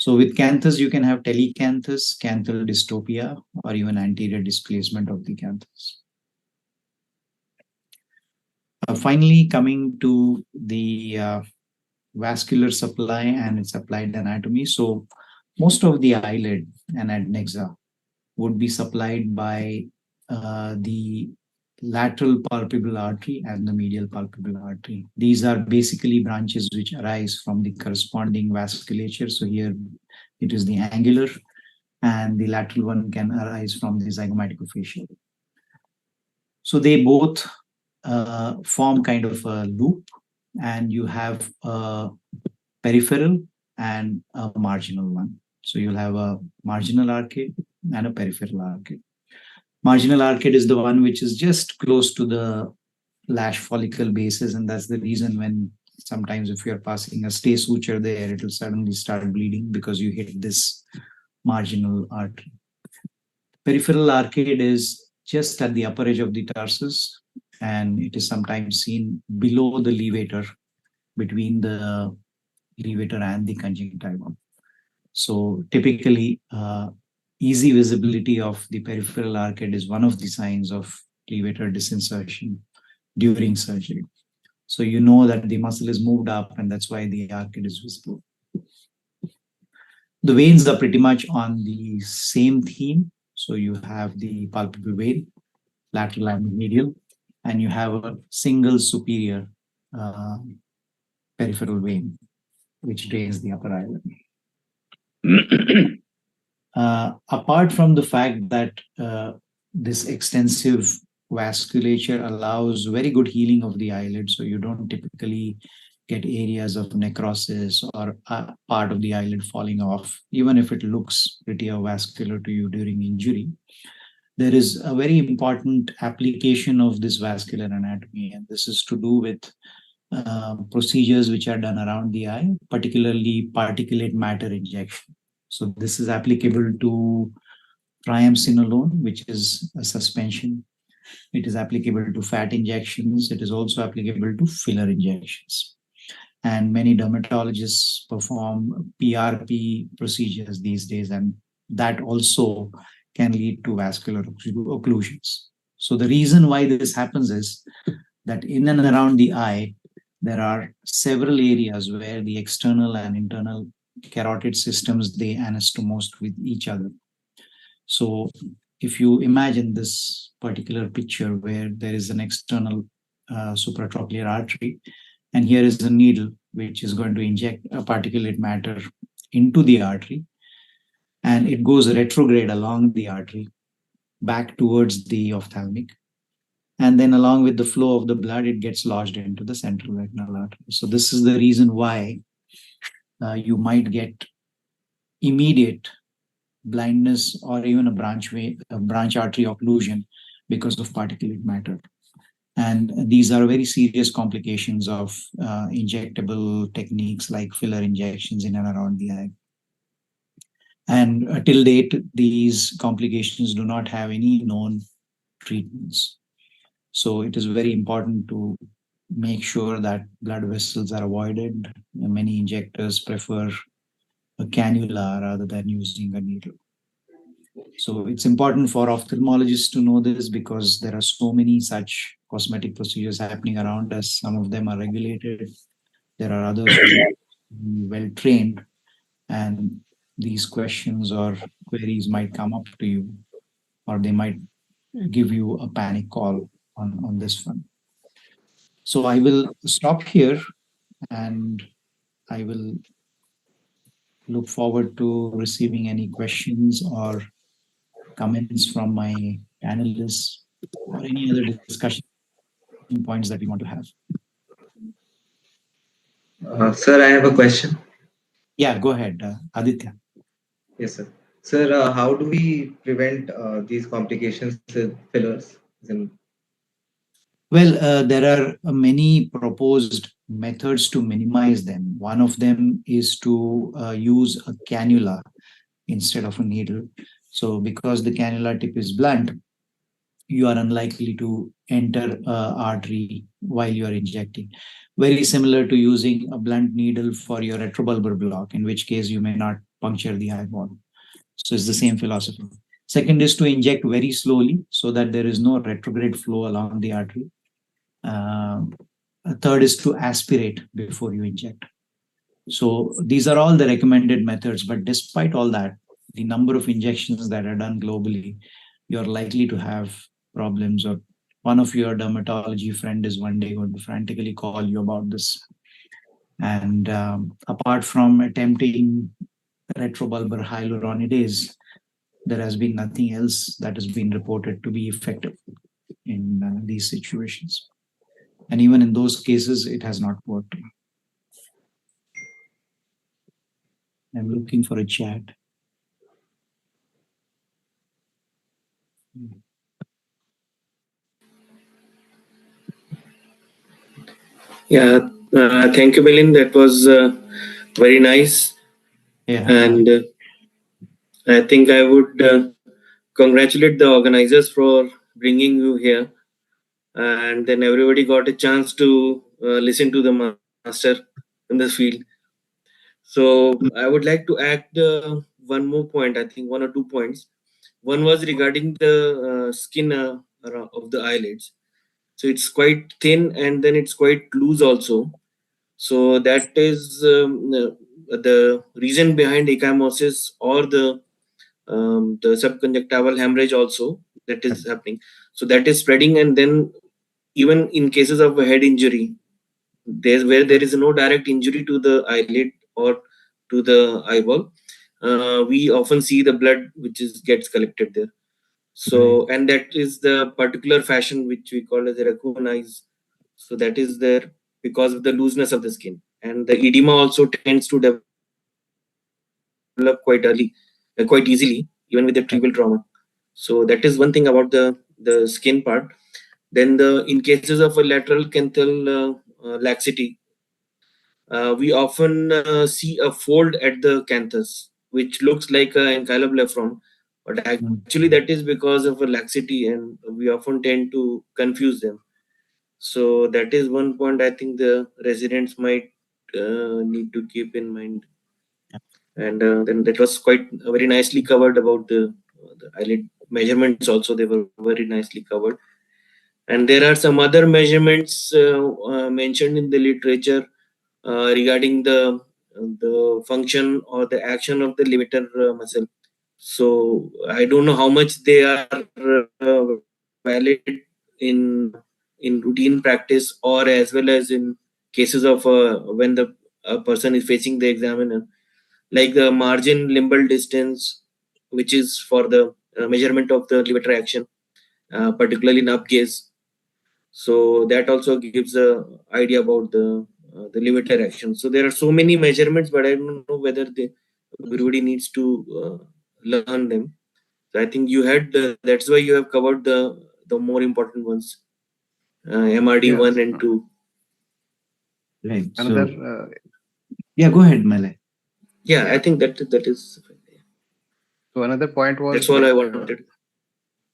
S6: So with canthus, you can have telecanthus, canthal dystopia, or even anterior displacement of the canthus. Finally, coming to the vascular supply and its applied anatomy. So most of the eyelid and adnexa would be supplied by the lateral palpebral artery and the medial palpebral artery. These are basically branches which arise from the corresponding vasculature. So here it is the angular, and the lateral one can arise from the zygomaticofacial. So they both form kind of a loop, and you have a peripheral and a marginal one. So you'll have a marginal arcade and a peripheral arcade. Marginal arcade is the one which is just close to the lash follicle bases, and that's the reason when sometimes if you're passing a stay suture there, it will suddenly start bleeding because you hit this marginal artery. Peripheral arcade is just at the upper edge of the tarsus, and it is sometimes seen below the levator, between the levator and the conjunctiva. So typically, easy visibility of the peripheral arcade is one of the signs of levator disinsertion during surgery. So you know that the muscle is moved up, and that's why the arcade is visible. The veins are pretty much on the same theme. So you have the palpebral vein, lateral and medial, and you have a single superior peripheral vein, which drains the upper eyelid. Apart from the fact that this extensive vasculature allows very good healing of the eyelid, so you don't typically get areas of necrosis or part of the eyelid falling off, even if it looks pretty avascular to you during injury. There is a very important application of this vascular anatomy, and this is to do with procedures which are done around the eye, particularly particulate matter injection. So this is applicable to triamcinolone, which is a suspension. It is applicable to fat injections. It is also applicable to filler injections. And many dermatologists perform PRP procedures these days, and that also can lead to vascular occlusions. So the reason why this happens is that in and around the eye, there are several areas where the external and internal carotid systems, they anastomose with each other. So if you imagine this particular picture where there is an external supratrochlear artery, and here is a needle which is going to inject a particulate matter into the artery, and it goes retrograde along the artery back towards the ophthalmic. And then along with the flow of the blood, it gets lodged into the central retinal artery. So this is the reason why you might get immediate blindness or even a branch artery occlusion because of particulate matter. And these are very serious complications of injectable techniques like filler injections in and around the eye. And till date, these complications do not have any known treatments. So it is very important to make sure that blood vessels are avoided. Many injectors prefer a cannula rather than using a needle. So it's important for ophthalmologists to know this because there are so many such cosmetic procedures happening around us. Some of them are regulated. There are others who are well trained, and these questions or queries might come up to you, or they might give you a panic call on this one. So I will stop here, and I will look forward to receiving any questions or comments from my panelists or any other discussion points that we want to have.
S11: Sir, I have a question.
S6: Yeah, go ahead, Aditya.
S11: Yes, sir. Sir, how do we prevent these complications with fillers?
S6: Well, there are many proposed methods to minimize them. One of them is to use a cannula instead of a needle. So because the cannula tip is blunt, you are unlikely to enter an artery while you are injecting. Very similar to using a blunt needle for your retrobulbar block, in which case you may not puncture the eyeball. So it's the same philosophy. Second is to inject very slowly so that there is no retrograde flow along the artery. Third is to aspirate before you inject. So these are all the recommended methods. But despite all that, the number of injections that are done globally, you're likely to have problems, or one of your dermatology friend is one day going to frantically call you about this. And apart from attempting retrobulbar hyaluronidase, there has been nothing else that has been reported to be effective in these situations. And even in those cases, it has not worked. I'm looking for a chat.
S12: Yeah, thank you, Milind. That was very nice.
S6: Yeah.
S12: And I think I would congratulate the organizers for bringing you here. And then everybody got a chance to listen to the master in this field. So I would like to add one more point, I think 1 or 2 points. One was regarding the skin of the eyelids. So it's quite thin and then it's quite loose also. So that is the reason behind ecchymosis or the subconjunctival hemorrhage also that is happening. So that is spreading, and then even in cases of a head injury, there's where there is no direct injury to the eyelid or to the eyeball, we often see the blood which is gets collected there. So and that is the particular fashion which we call as a raccoon eyes. So that is there because of the looseness of the skin, and the edema also tends to develop quite early, quite easily, even with the trivial trauma. So that is one thing about the skin part. Then in cases of a lateral canthal laxity, we often see a fold at the canthus, which looks like an enchyloblastoma, but actually that is because of a laxity, and we often tend to confuse them. So that is one point I think the residents might need to keep in mind. And then that was quite very nicely covered about the eyelid measurements also. They were very nicely covered. And there are some other measurements mentioned in the literature regarding the function or the action of the levator muscle. So I don't know how much they are valid in routine practice or as well as in cases of when the person is facing the examiner, like the margin limbal distance, which is for the measurement of the levator action, particularly in up gaze. So that also gives a idea about the levator action. So there are so many measurements, but I don't know whether everybody needs to learn them. So I think you had that's why you have covered the more important ones, MRD 1 and 2.
S6: Right.
S7: Another.
S6: Yeah, go ahead, Malay.
S12: Yeah, I think that is.
S7: So another point was
S12: that's all I wanted.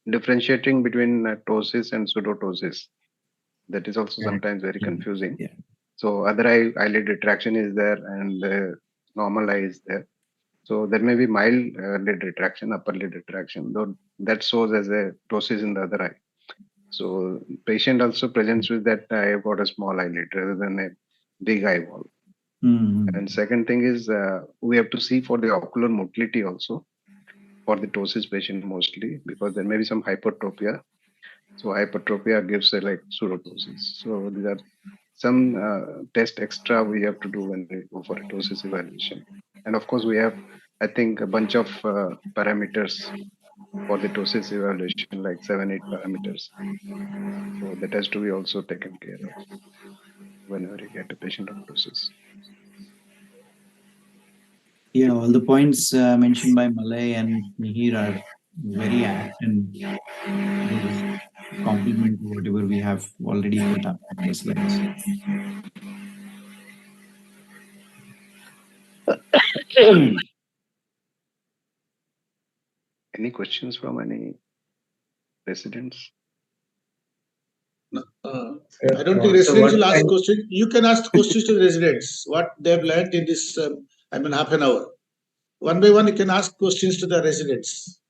S7: Differentiating between ptosis and pseudotosis. That is also sometimes very confusing.
S6: Yeah.
S7: So other eyelid retraction is there and normal eye is there. So there may be mild lid retraction, upper lid retraction, though that shows as a ptosis in the other eye. So patient also presents with that I have got a small eyelid rather than a big eyeball. And second thing is we have to see for the ocular motility also for the ptosis patient mostly, because there may be some hypertropia. So hypertropia gives a like pseudotosis. So these are some test extra we have to do when we go for a ptosis evaluation. And of course we have, I think, a bunch of parameters for the ptosis evaluation, like 7-8 parameters. So that has to be also taken care of whenever you get a patient on ptosis.
S6: Yeah, all the points mentioned by Malay and Mihir are very apt and complement to whatever we have already put up in the slides.
S7: Any questions from any residents?
S4: I don't think residents will ask questions. You can ask questions to the residents, what they've learned in this, half an hour. One by one, you can ask questions to the residents.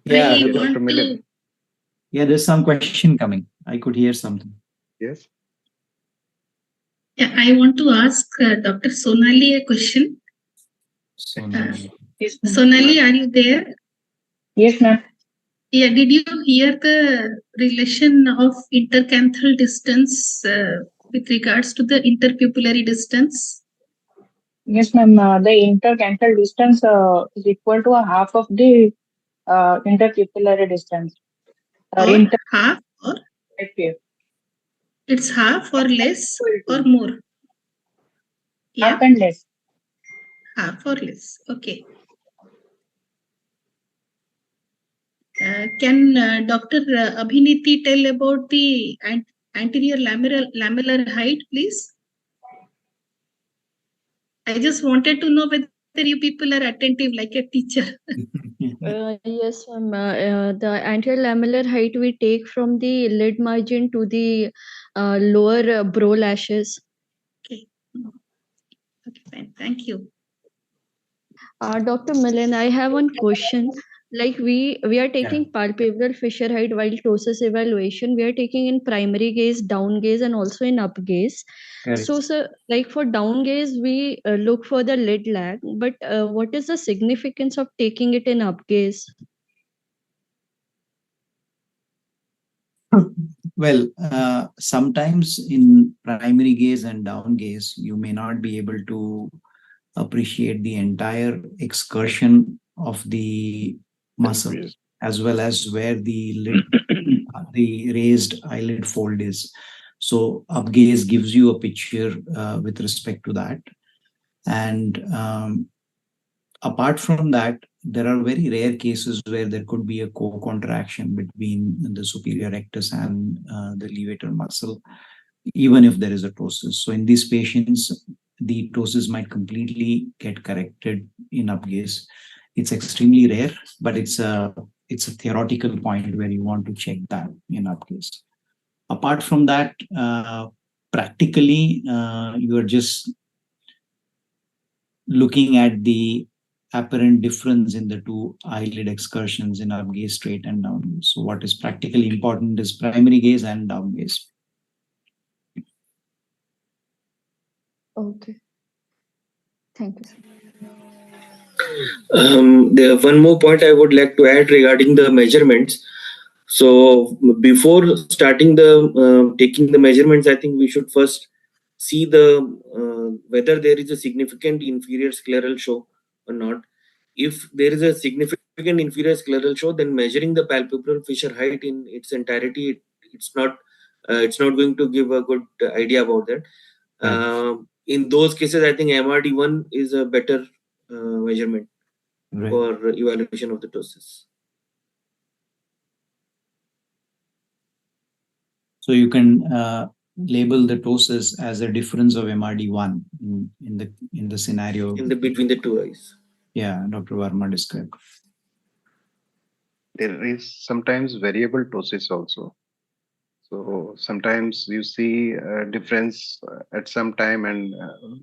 S6: Yeah,
S5: I
S7: Dr.
S5: want to,
S7: Milind.
S6: yeah, there's some question coming. I could hear something.
S7: Yes.
S5: yeah, I want to ask Dr. Sonali a question.
S6: Sonali.
S5: Sonali, are you there?
S8: Yes, ma'am.
S5: Yeah, did you hear the relation of intercanthal distance with regards to the interpupillary distance?
S8: Yes, ma'am. The intercanthal distance is equal to a half of the interpupillary distance.
S5: Or half, or it's half or less or more? Yeah.
S8: Half and less.
S5: Half or less. Okay. Can Dr. Abhiniti tell about the anterior lamellar height, please? I just wanted to know whether you people are attentive like a teacher.
S13: Yes, ma'am. The anterior lamellar height we take from the lid margin to the lower brow lashes.
S5: Okay. Okay, fine. Thank you.
S13: Dr. Milind, I have one question. Like we are taking palpebral fissure height while ptosis evaluation. We are taking in primary gaze, down gaze, and also in up gaze.
S6: Correct.
S13: So, sir, like for down gaze, we look for the lid lag. But what is the significance of taking it in up gaze?
S6: Well, sometimes in primary gaze and down gaze, you may not be able to appreciate the entire excursion of the muscle, as well as where the lid, the raised eyelid fold is. So up gaze gives you a picture with respect to that. And apart from that, there are very rare cases where there could be a co-contraction between the superior rectus and the levator muscle, even if there is a ptosis. So in these patients, the ptosis might completely get corrected in up gaze. It's extremely rare, but it's a theoretical point where you want to check that in up gaze. Apart from that, practically, you are just looking at the apparent difference in the two eyelid excursions in up gaze, straight and down gaze. So what is practically important is primary gaze and down gaze.
S13: Okay. Thank you, sir.
S12: There one more point I would like to add regarding the measurements. So before starting the taking the measurements, I think we should first see the whether there is a significant inferior scleral show or not. If there is a significant inferior scleral show, then measuring the palpebral fissure height in its entirety, it's not going to give a good idea about that. In those cases, I think MRD1 is a better measurement for evaluation of the ptosis.
S6: So you can label the ptosis as a difference of MRD1 in the scenario
S12: between the two eyes.
S6: Yeah, Dr. Verma described.
S7: There is sometimes variable ptosis also. So sometimes you see a difference at some time, and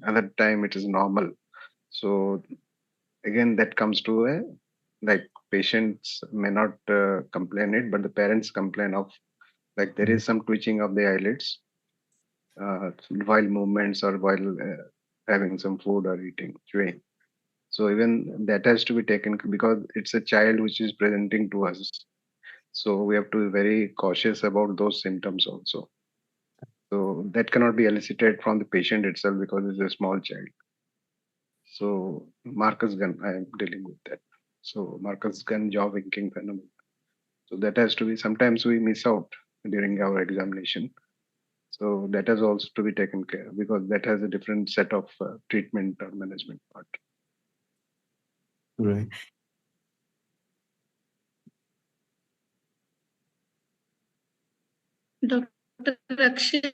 S7: another time it is normal. So again, that comes to a, like, patients may not complain it, but the parents complain of, like, there is some twitching of the eyelids while movements or while having some food or eating, chewing. So even that has to be taken, because it's a child which is presenting to us. So we have to be very cautious about those symptoms also. So that cannot be elicited from the patient itself because it's a small child. So Marcus Gunn, I am dealing with that. So Marcus Gunn jaw winking phenomenon. So that has to be, sometimes we miss out during our examination. So that has also to be taken care of, because that has a different set of treatment or management part.
S6: Right.
S5: Dr. Akshay,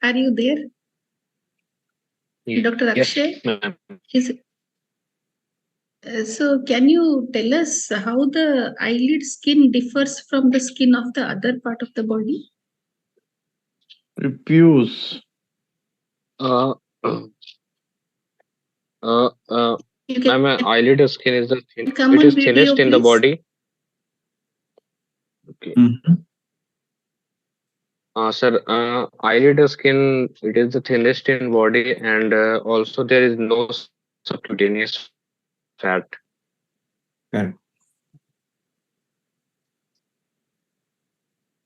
S5: are you there? Dr. Akshay? Yes, so can you tell us how the eyelid skin differs from the skin of the other part of the body?
S10: Refuse.
S5: Can can
S14: eyelid skin is
S5: come
S14: it
S5: on
S14: is
S5: video,
S14: thinnest in the
S5: please.
S14: body. Okay. Sir, eyelid skin, it is the thinnest in body, and also there is no subcutaneous fat.
S6: Correct.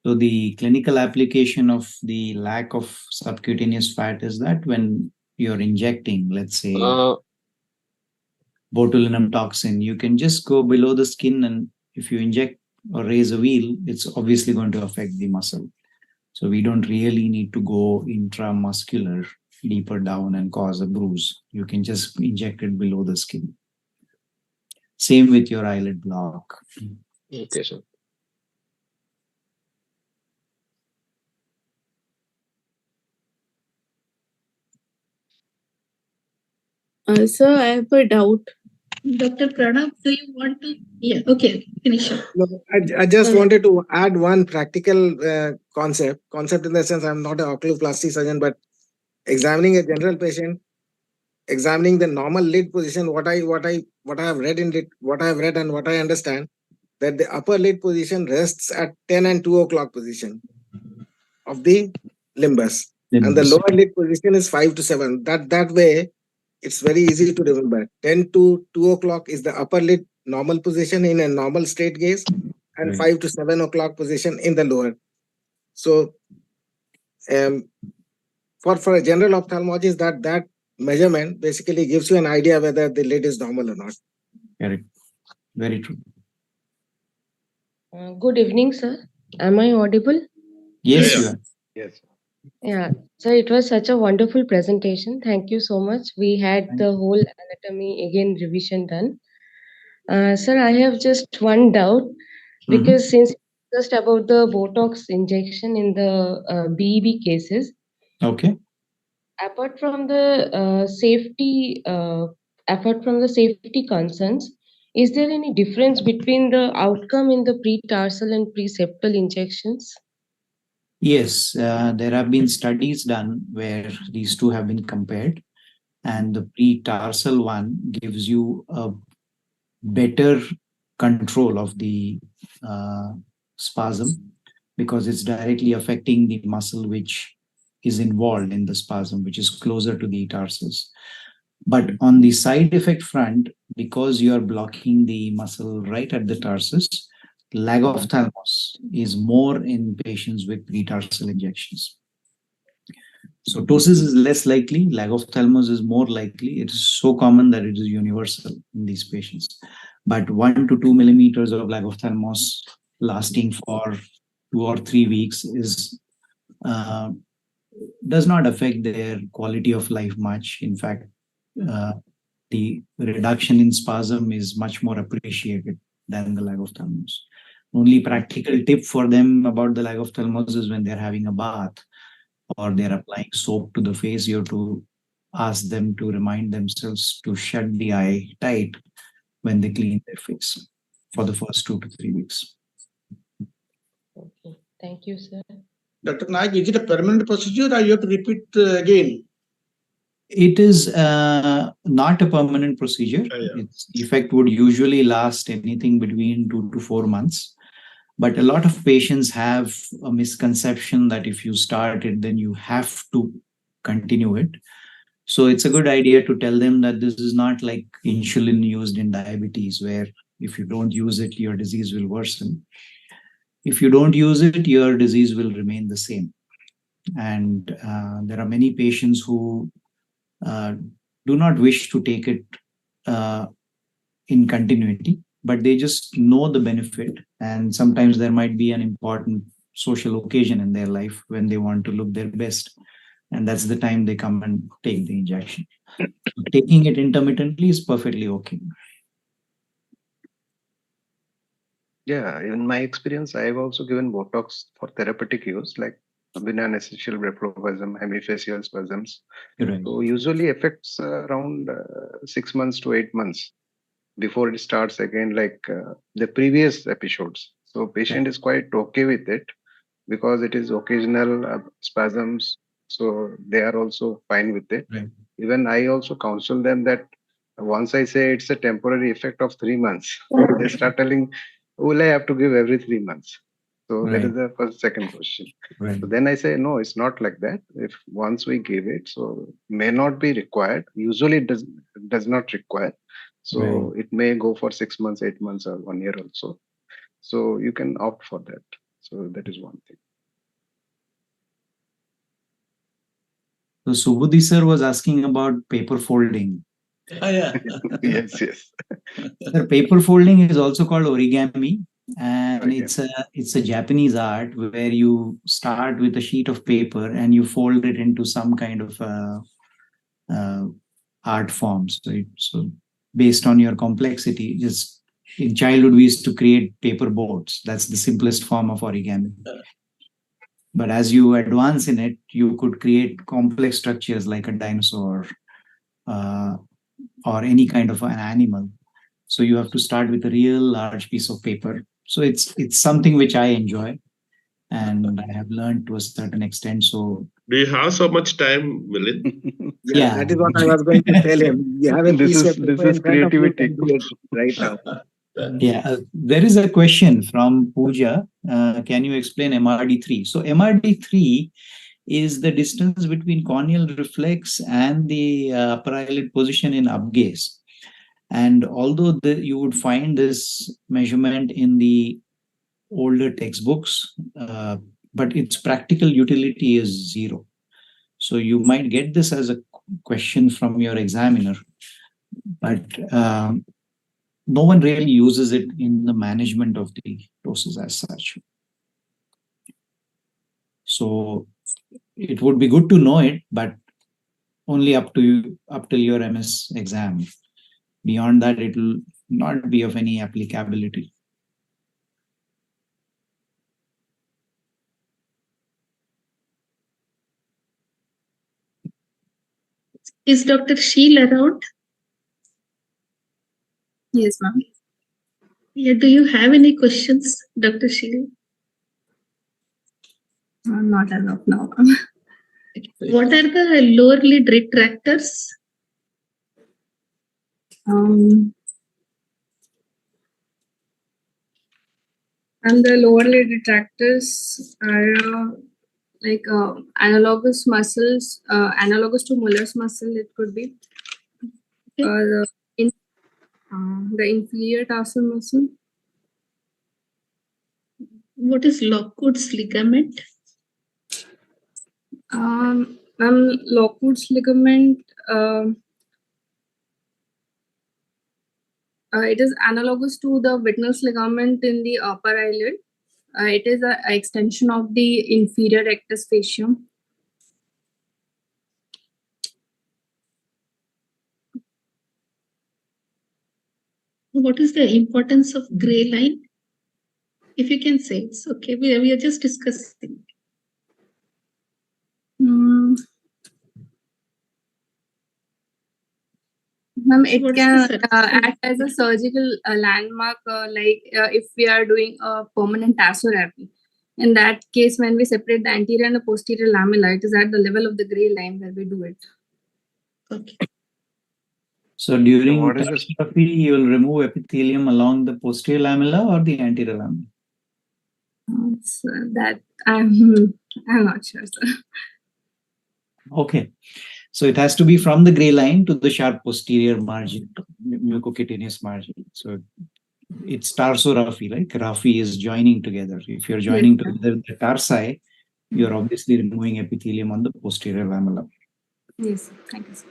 S6: So the clinical application of the lack of subcutaneous fat is that when you're injecting, let's say, botulinum toxin, you can just go below the skin, and if you inject or raise a wheal, it's obviously going to affect the muscle. So we don't really need to go intramuscular, deeper down and cause a bruise. You can just inject it below the skin. Same with your eyelid block.
S14: Okay, sir.
S15: Sir, I have a doubt.
S5: Dr. Pranav, do you want to? Yeah, okay, finish up.
S2: No, I just wanted to add one practical concept in the sense I'm not an oculoplasty surgeon, but examining a general patient, examining the normal lid position, what I have read in it, what I have read and what I understand, that the upper lid position rests at 10 and 2 o'clock position of the limbus. And the lower lid position is 5 to 7. That way, it's very easy to remember. 10 to 2 o'clock is the upper lid normal position in a normal straight gaze, and 5 to 7 o'clock position in the lower. So, for a general ophthalmologist, that measurement basically gives you an idea whether the lid is normal or not.
S6: Correct. Very true.
S15: Good evening, sir. Am I audible?
S6: Yes, you are.
S14: Yes.
S15: Yeah. So it was such a wonderful presentation. Thank you so much. We had the whole anatomy again revision done. Sir, I have just one doubt because since just about the Botox injection in the BEB cases,
S6: Okay.
S15: apart from the safety concerns, is there any difference between the outcome in the pre-tarsal and pre-septal injections?
S6: Yes, there have been studies done where these two have been compared, and the pre-tarsal one gives you a better control of the spasm because it's directly affecting the muscle which is involved in the spasm, which is closer to the tarsus. But on the side effect front, because you are blocking the muscle right at the tarsus, lag of thalamus is more in patients with pre-tarsal injections. So ptosis is less likely, lag of thalamus is more likely. It is so common that it is universal in these patients. But 1 to 2 millimeters of lag of thalamus lasting for 2 or 3 weeks is does not affect their quality of life much. In fact, the reduction in spasm is much more appreciated than the lag of thalamus. Only practical tip for them about the lag of thalamus is when they're having a bath or they're applying soap to the face, you have to ask them to remind themselves to shut the eye tight when they clean their face for the first 2 to 3 weeks.
S15: Okay, thank you, sir.
S4: Dr. Naik, is it a permanent procedure or you have to repeat again?
S6: It is not a permanent procedure. Its effect would usually last anything between 2 to 4 months. But a lot of patients have a misconception that if you start it, then you have to continue it. So it's a good idea to tell them that this is not like insulin used in diabetes, where if you don't use it, your disease will worsen. If you don't use it, your disease will remain the same. And there are many patients who do not wish to take it in continuity, but they just know the benefit. And sometimes there might be an important social occasion in their life when they want to look their best. And that's the time they come and take the injection. Taking it intermittently is perfectly okay.
S7: Yeah, in my experience, I have also given Botox for therapeutic use, like benign essential blepharitis, hemifacial spasms.
S6: Right.
S7: So usually affects around 6 months to 8 months before it starts again, like the previous episodes. So patient is quite okay with it because it is occasional spasms. So they are also fine with it.
S6: Right.
S7: Even I also counsel them that once I say it's a temporary effect of 3 months, they start telling, will I have to give every 3 months? So that is the second question.
S6: Right.
S7: So then I say, no, it's not like that. If once we give it, so may not be required. Usually it does not require. So it may go for 6 months, 8 months, or 1 year also. So you can opt for that. So that is one thing.
S6: So Subudhi sir was asking about paper folding.
S4: Yeah.
S7: Yes, yes.
S6: Sir, paper folding is also called origami, and it's a Japanese art where you start with a sheet of paper and you fold it into some kind of art form. So based on your complexity, just in childhood we used to create paper boats. That's the simplest form of origami. But as you advance in it, you could create complex structures like a dinosaur or any kind of an animal. So you have to start with a real large piece of paper. So it's something which I enjoy and I have learned to a certain extent. So
S9: do you have so much time, Milind?
S2: Yeah, that is what I was going to tell him. You have a piece of paper in front of you, can do it right now.
S6: Yeah, there is a question from Pooja. Can you explain MRD3? So MRD3 is the distance between corneal reflex and the upper eyelid position in upgaze. And although you would find this measurement in the older textbooks, but its practical utility is zero. So you might get this as a question from your examiner, but no one really uses it in the management of the doses as such. So it would be good to know it, but only up till your MS exam. Beyond that, it will not be of any applicability.
S5: Is Dr. Sheel around?
S16: Yes, ma'am.
S5: Yeah, do you have any questions, Dr. Sheel?
S16: Not as of now.
S5: What are the lower lid retractors?
S16: And the lower lid retractors are like analogous muscles, analogous to Muller's muscle, it could be. The inferior tarsal muscle.
S5: What is Lockwood's ligament?
S16: Lockwood's ligament, it is analogous to the Whitnell's ligament in the upper eyelid. It is an extension of the inferior rectus fascium.
S5: What is the importance of gray line? If you can say, it's okay. We are just discussing.
S16: Ma'am, it can act as a surgical landmark, if we are doing a permanent tassorrhapy. In that case, when we separate the anterior and the posterior lamella, it is at the level of the gray line where we do it.
S5: Okay.
S6: So during tassorrhapy, you will remove epithelium along the posterior lamella or the anterior lamella?
S16: So that I'm not sure, sir.
S6: Okay. So it has to be from the gray line to the sharp posterior margin, mucocutaneous margin. So it's tarsorrhaphy, right? Rhaphy is joining together. If you're joining together the tarsi, you're obviously removing epithelium on the posterior lamella.
S16: Yes, thank you, sir.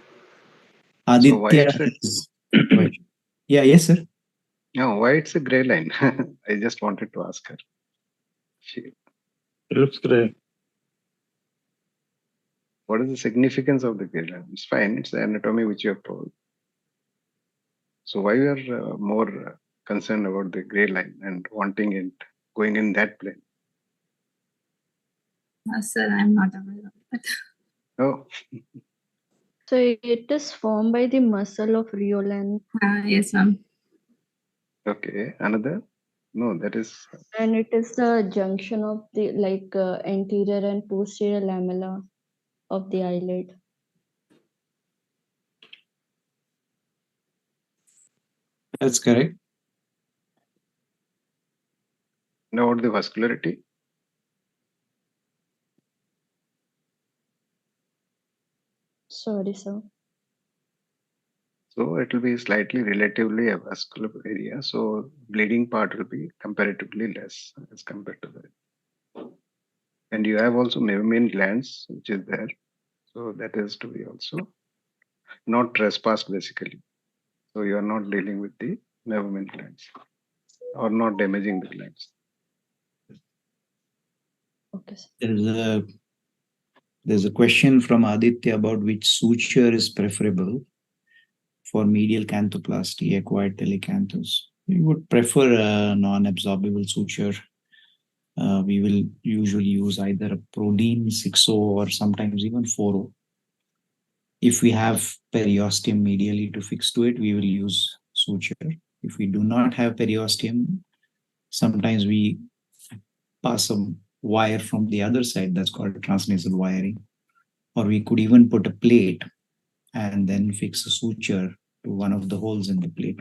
S6: Aditya, yeah, yes, sir.
S7: No, why it's a gray line? I just wanted to ask her. It
S10: looks gray.
S7: What is the significance of the gray line? It's fine. It's the anatomy which you have told. So why you are more concerned about the gray line and wanting it going in that plane?
S16: Sir, I'm not aware of that.
S7: Oh.
S13: So it is formed by the muscle of Riolan.
S16: Yes, ma'am.
S7: Okay. Another? No, that is.
S13: And it is the junction of the anterior and posterior lamella of the eyelid.
S6: That's correct.
S7: Now about the vascularity.
S13: Sorry, sir.
S7: So it will be slightly relatively a vascular area. So bleeding part will be comparatively less as compared to that. And you have also Nevermind glands, which is there. So that is to be also not trespassed basically. So you are not dealing with the Nevermind glands or not damaging the glands.
S13: Okay, sir.
S6: There's a question from Aditya about which suture is preferable for medial canthoplasty, acquired telecanthus. We would prefer a non-absorbable suture. We will usually use either a Prodine 6.0 or sometimes even 4.0. If we have periosteum medially to fix to it, we will use suture. If we do not have periosteum, sometimes we pass a wire from the other side, that's called transnasal wiring. Or we could even put a plate and then fix a suture to one of the holes in the plate.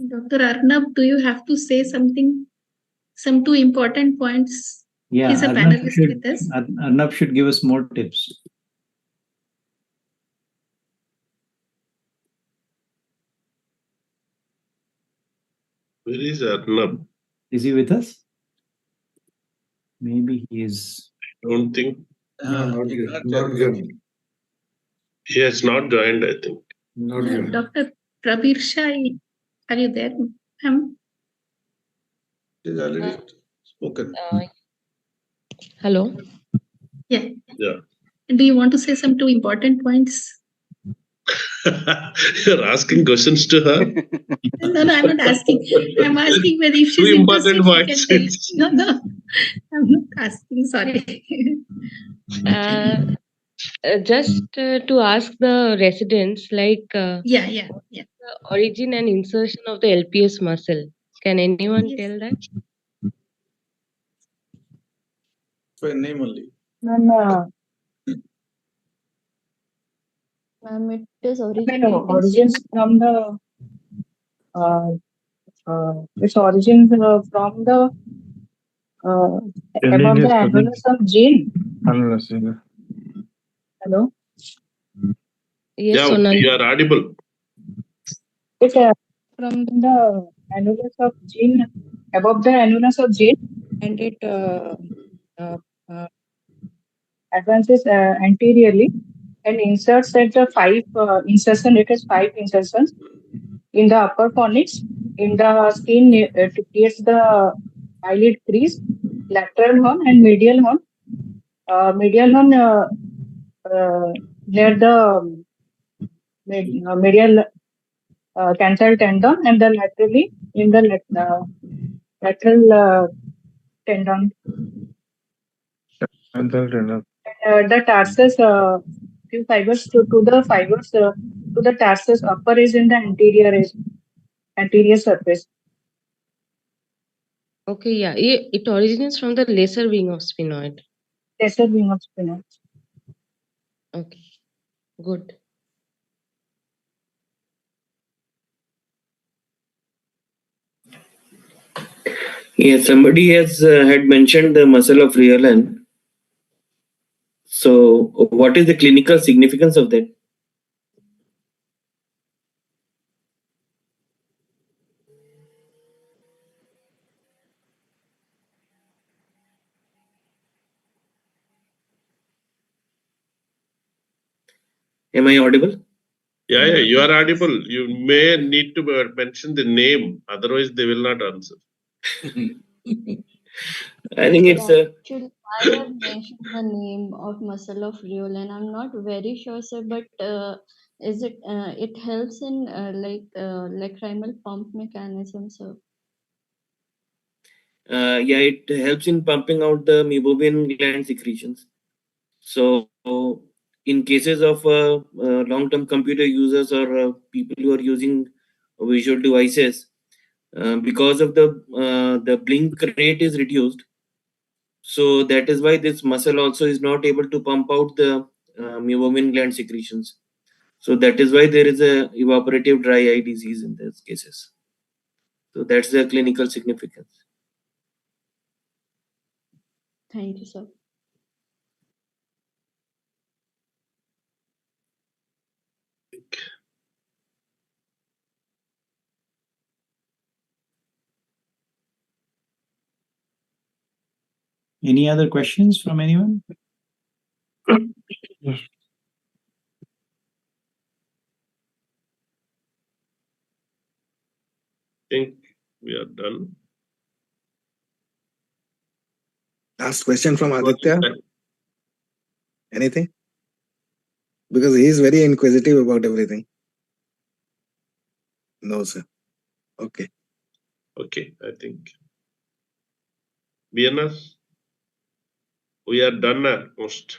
S5: Dr. Arnab, do you have to say something? Some 2 important points.
S6: Yeah,
S5: He's a panelist with us.
S6: Arnab should give us more tips.
S9: Where is Arnab?
S6: Is he with us? Maybe he is.
S9: I don't think.
S3: No, not yet. Not joined.
S9: He has not joined, I think.
S3: Not joined.
S5: Dr. Prabir Shah, are you there?
S4: She's already spoken.
S15: Hello.
S5: Yeah.
S9: Yeah.
S5: Do you want to say some 2 important points?
S9: You're asking questions to her?
S5: No, I'm not asking. I'm asking whether if she's
S9: 2 important
S5: interested, she can
S9: points.
S5: tell. No, I'm not asking. Sorry.
S15: Just to ask the residents, like,
S5: Yeah.
S15: the origin and insertion of the LPS muscle. Can anyone tell that?
S4: For a name only.
S8: Ma'am,
S13: Ma'am, it is originating
S8: origins from the its origins from the above the annulus of gene. Hello.
S15: Yes,
S9: Yeah,
S15: Sonal.
S9: you are audible.
S8: It's from the annulus of gene, above the annulus of gene, and it advances anteriorly and inserts at the 5 insertion. It has 5 insertions in the upper fornix. In the skin, it creates the eyelid crease, lateral horn, and medial horn. Medial horn near the medial canthal tendon, and the laterally in the lateral tendon. The tarsus, few fibers to the fibers to the tarsus upper is in the anterior surface.
S15: Okay, yeah. It originates from the lesser wing of sphenoid.
S8: Lesser wing of sphenoid.
S15: Okay, good.
S12: Yes, somebody has had mentioned the muscle of Riolan. So, what is the clinical significance of that? Am I audible?
S9: Yeah, you are audible. You may need to mention the name, otherwise they will not answer.
S12: I think it's
S13: Actually, I have mentioned the name of muscle of Riolan. I'm not very sure, sir, but is it? It helps in lacrimal pump mechanism, sir.
S12: yeah, it helps in pumping out the meibomian gland secretions. So, in cases of long-term computer users or people who are using visual devices, because of the blink rate is reduced, So that is why this muscle also is not able to pump out the meibomian gland secretions. So that is why there is a evaporative dry eye disease in these cases. So that's the clinical significance.
S13: Thank you, sir.
S6: Any other questions from anyone?
S9: Think we are done.
S2: Last question from Aditya. Anything? Because he is very inquisitive about everything. No, sir. Okay.
S9: Okay, I think. BNR, we are done almost.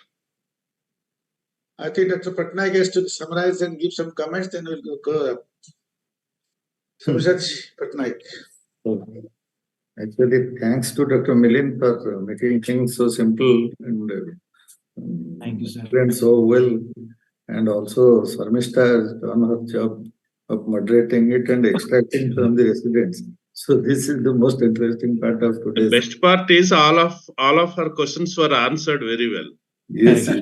S4: I think Dr. Patnaik has to summarize and give some comments, then we'll go up. Samsaj Patnaik.
S3: Actually, thanks to Dr. Milind for making things so simple and
S6: thank you, sir.
S3: explained so well. And also, Sarmishta has done her job of moderating it and extracting from the residents. So this is the most interesting part of
S9: The
S3: today's.
S9: best part is all of her questions were answered very well.
S3: Yes. So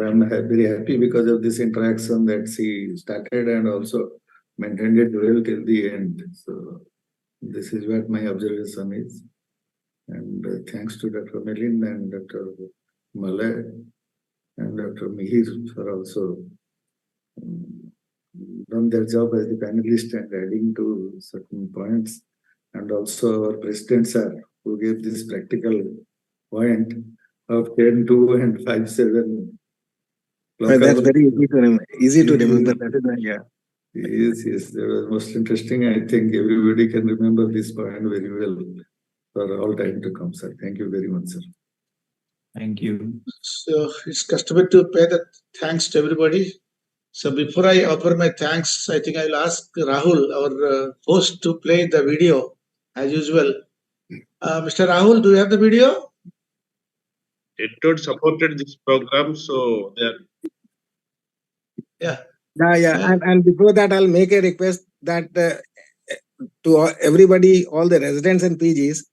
S3: I'm very happy because of this interaction that she started and also maintained it well till the end. So this is what my observation is. And thanks to Dr. Milind and Dr. Malay and Dr. Mihir for also done their job as the panelist and adding to certain points. And also our president sir, who gave this practical point of 10, 2 and 5, 7.
S2: Well, that's very easy to remember. Easy to remember. That is why, yeah.
S3: Yes, yes. That was most interesting. I think everybody can remember this point very well for all time to come, sir. Thank you very much, sir.
S6: Thank you.
S4: So it's customary to pay the thanks to everybody. So before I offer my thanks, I think I'll ask Rahul, our host, to play the video as usual. Mr. Rahul, do you have the video?
S9: It supported this program, so they're.
S4: Yeah.
S2: Yeah. And before that, I'll make a request that to everybody, all the residents and PGs,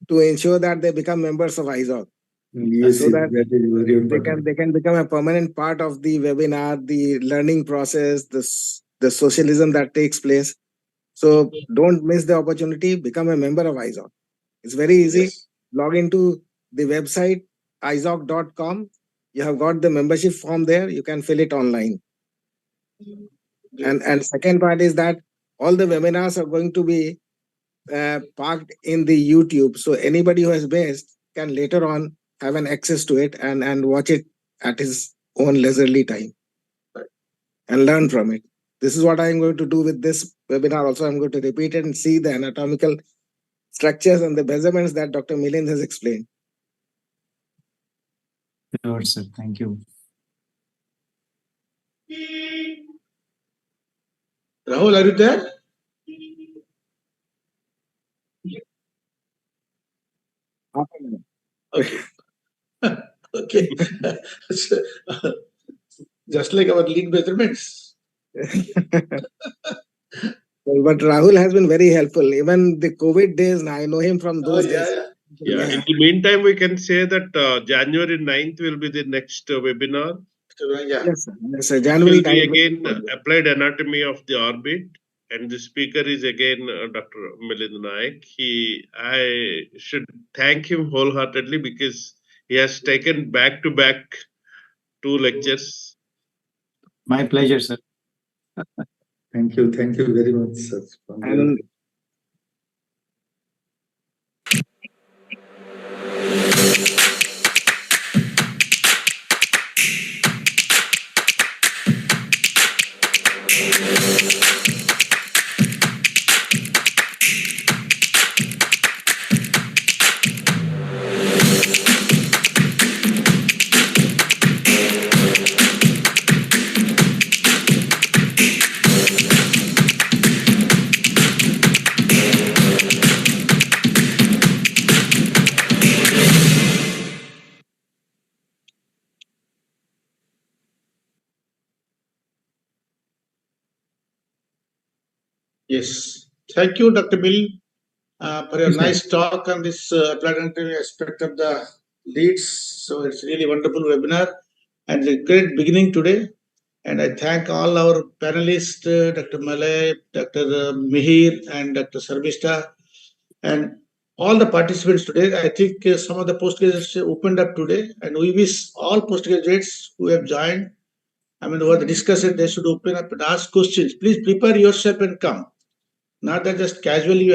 S2: to ensure that they become members of EIZOC.
S3: Yes,
S2: so that
S3: is very important.
S2: they can become a permanent part of the webinar, the learning process, the socialism that takes place. So don't miss the opportunity. Become a member of EIZOC. It's very easy.
S4: Yes.
S2: Log into the website eizoc.com. You have got the membership form there. You can fill it online. And second part is that all the webinars are going to be parked in the YouTube. So anybody who has missed can later on have an access to it and watch it at his own leisurely time and learn from it. This is what I'm going to do with this webinar. Also, I'm going to repeat it and see the anatomical structures and the measurements that Dr. Milind has explained.
S6: Sure, sir. Thank you.
S4: Rahul, are you there? Okay. Okay. Just like our lead measurements.
S2: But Rahul has been very helpful. Even the COVID days, I know him from those days.
S9: Yeah. In the meantime, we can say that January 9th will be the next webinar.
S2: Yes, sir. Yes, sir. January
S9: It will be
S2: 9th.
S9: again applied anatomy of the orbit, and the speaker is again Dr. Milind Naik. I should thank him wholeheartedly because he has taken back-to-back 2 lectures.
S6: My pleasure, sir.
S3: Thank you very much, sir.
S2: And
S4: Yes. Thank you, Dr. Bill, for your
S2: Yes, sir.
S4: nice talk on this planetary aspect of the leads. So it's really wonderful webinar and a great beginning today. And I thank all our panelists, Dr. Malay, Dr. Mihir, and Dr. Sarvista, and all the participants today. I think some of the postgraduates opened up today, and we wish all postgraduates who have joined, I mean, over the discussion, they should open up and ask questions. Please prepare yourself and come. Not that just casually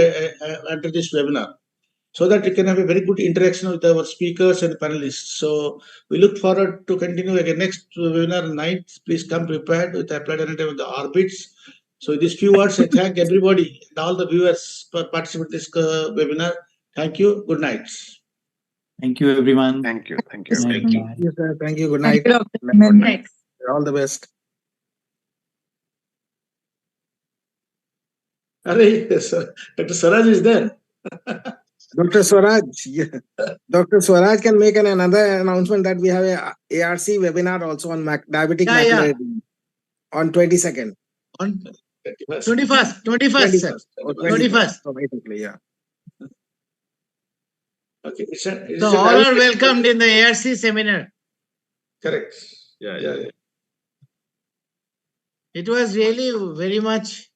S4: enter this webinar, so that you can have a very good interaction with our speakers and panelists. So we look forward to continue again next webinar 9th. Please come prepared with applied analytics of the orbits. So in these few words, I thank everybody and all the viewers for participating in this webinar. Thank you. Good night.
S6: Thank you, everyone.
S7: Thank you. Thank you.
S2: Thank you, sir. Thank you. Good night.
S17: Thank you,
S2: Good
S17: Dr.
S2: night. All the best.
S4: Yes, Dr. Saraj is there.
S2: Dr. Swaraj, yeah. Dr. Swaraj can make another announcement that we have a ARC webinar also on diabetic macular edema on 22nd.
S1: On 21st, sir. 21st.
S2: So basically, yeah.
S4: Okay.
S1: So all are welcomed in the ARC seminar.
S4: Correct.
S9: Yeah.
S1: It was really very much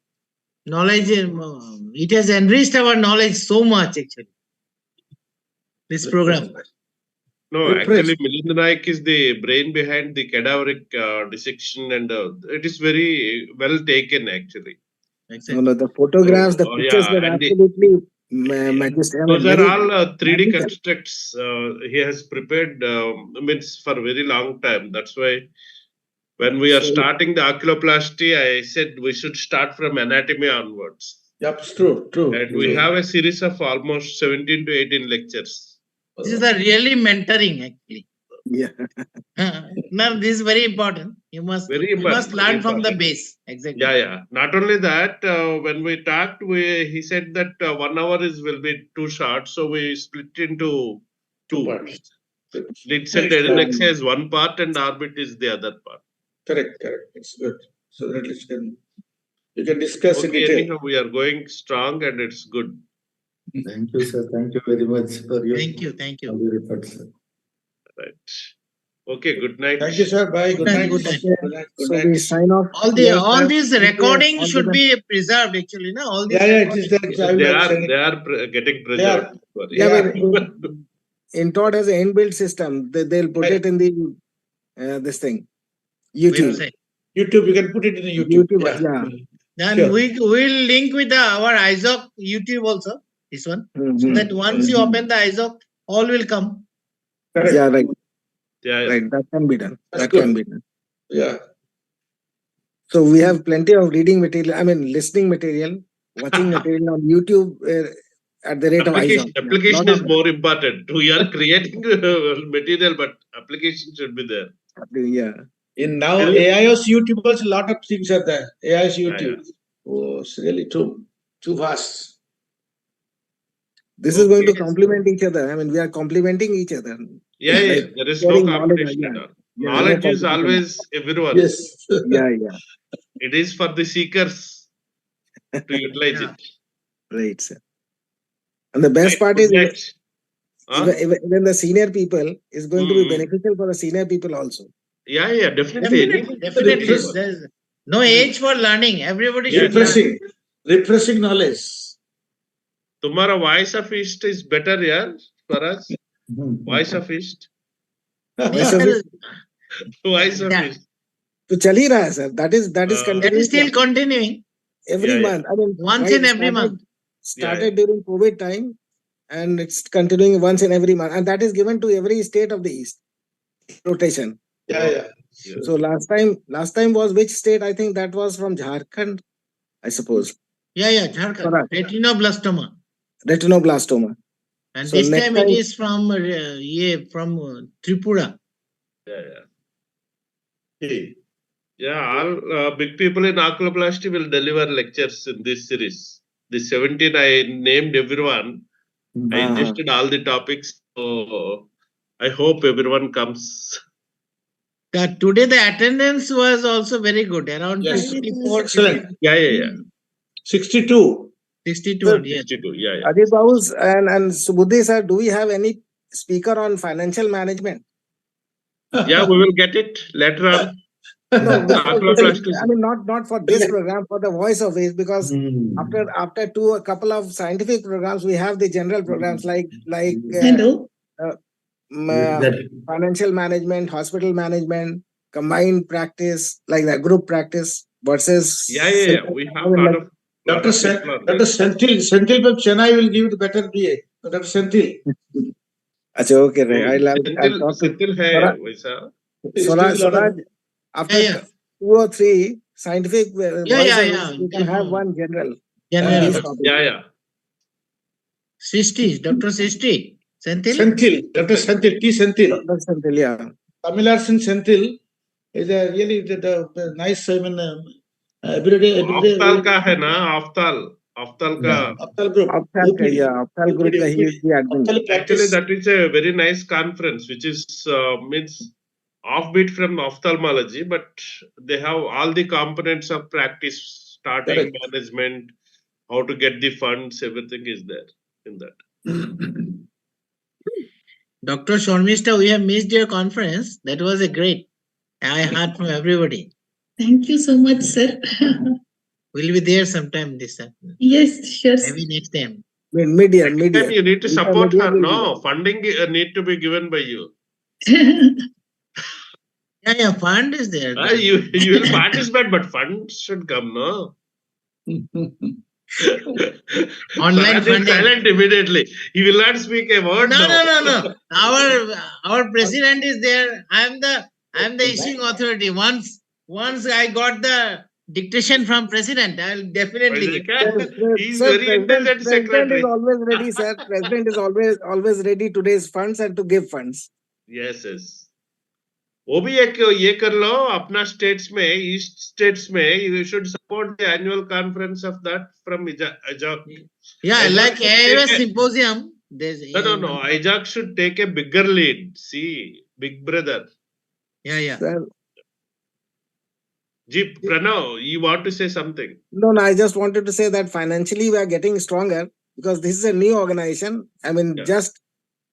S1: knowledge. It has enriched our knowledge so much, actually. This program.
S9: No, actually, Milind Naik is the brain behind the cadaveric dissection, and it is very well taken, actually.
S2: No, the photographs, the pictures were absolutely majestic.
S9: Those are all 3D constructs he has prepared means for a very long time. That's why when we are starting the oculoplasty, I said we should start from anatomy onwards.
S4: Yep, it's true.
S9: And we have a series of almost 17 to 18 lectures.
S1: This is a really mentoring, actually.
S2: Yeah.
S1: Now, this is very important. You must learn from the base. Exactly.
S9: Yeah. Not only that, when we talked, he said that 1 hour will be too short, so we split into two parts. Leads and Adnexa is one part, and orbit is the other part.
S4: Correct. It's good. So that you can discuss in detail.
S9: Anyhow, we are going strong, and it's good.
S3: Thank you, sir. Thank you very much for your
S1: Thank you.
S3: all your efforts, sir.
S9: Right. Okay, good night.
S4: Thank you, sir. Bye. Good night.
S1: Good night.
S2: So we sign off.
S1: All these recordings should be preserved, actually. No? All these
S4: it is that.
S9: They are getting preserved.
S2: Intod has an inbuilt system. They'll put it in the this thing. YouTube.
S4: YouTube, you can put it in the YouTube.
S2: Yeah.
S1: And we will link with our EIZOC YouTube also. This one. So that once you open the EIZOC, all will come.
S2: Correct. Yeah, right.
S9: Yeah.
S2: Right. That can be done.
S4: Can be done. Yeah.
S2: So we have plenty of reading material, listening material, watching material on YouTube at the rate of EIZOC.
S9: Application is more important. We are creating material, but application should be there.
S2: Yeah.
S4: In now AIOS YouTube, also a lot of things are there. AIOS YouTube. Oh, it's really too vast.
S2: This is going to complement each other. We are complementing each other.
S9: Yeah. There is no competition at all. Knowledge is always everyone.
S4: Yes.
S2: Yeah.
S9: It is for the seekers to utilize it.
S2: Right, sir. And the best part is when the senior people is going to be beneficial for the senior people also.
S9: Yeah, definitely.
S1: There's no age for learning. Everybody should
S4: learn. Refreshing knowledge.
S9: Tomorrow, Voice of East is better, yeah, for us. Voice of East.
S2: Voice of East.
S9: Voice of East.
S2: So chal hi raha hai, sir. That is continuing.
S1: That is still continuing.
S2: Every month.
S1: Once in every month.
S2: Started during COVID time, and it's continuing once in every month, and that is given to every state of the East. Rotation.
S4: Yeah.
S2: So last time was which state? I think that was from Jharkhand, I suppose.
S1: Yeah, Jharkhand.
S2: Retinoblastoma.
S1: And so this time it is from Tripura.
S9: Yeah, all big people in oculoplasty will deliver lectures in this series. The 17 I named everyone. I ingested all the topics. So I hope everyone comes.
S1: Today the attendance was also very good. Around 54.
S4: Excellent.
S9: Yeah.
S4: 62.
S1: 62, yes.
S9: 62, yeah.
S2: Ajit Babu's and Subudhi sir, do we have any speaker on financial management?
S9: Yeah, we will get it later on.
S2: No,
S9: Aquaplasticity.
S2: I mean not for this program, for the voice of it, because after a couple of scientific programs, we have the general programs like financial management, hospital management, combined practice, like that group practice versus.
S9: Yeah. We have lot of
S4: Dr. Senthil from Chennai will give the better BA. Dr. Senthil.
S2: Achha, okay, right. I'll talk to
S9: Senthil hai waisa.
S2: Swaraj, after 2 or 3 scientific voice of it, we can have one general.
S9: Yeah.
S1: Srishti, Dr. Srishti.
S4: Senthil, Dr. Senthil, T. Senthil.
S2: Dr. Senthil, yeah.
S4: Tamil Arts in Senthil is a really the nice, I mean, everyday.
S9: Aftal ka hai na, Aftal ka.
S4: Aftal group.
S2: Aftal group ka he is the admin.
S9: Actually, that is a very nice conference, which is means offbeat from ophthalmology, but they have all the components of practice, starting management, how to get the funds, everything is there in that.
S1: Dr. Shormista, we have missed your conference. That was a great. I heard from everybody.
S5: Thank you so much, sir.
S1: We'll be there sometime this time.
S5: Yes, sure.
S1: Maybe next time.
S2: Media.
S9: You need to support her, no? Funding need to be given by you.
S1: Yeah, fund is there.
S9: You will participate, but funds should come, no?
S1: Online funding.
S9: Silent immediately. He will not speak a word.
S1: No. Our president is there. I'm the issuing authority. Once I got the dictation from president, I'll definitely give.
S9: He's very intelligent secretary.
S2: President is always ready, sir. President is always ready to raise funds and to give funds.
S9: Yes. वो भी एक ये कर लो अपना states में east states में you should support the annual conference of that from EIZOC.
S1: Yeah, like AIS symposium.
S9: No. EIZOC should take a bigger lead. See, big brother.
S1: Yeah.
S9: Jeep, Pranav, you want to say something?
S2: No, I just wanted to say that financially we are getting stronger because this is a new organization. I mean, just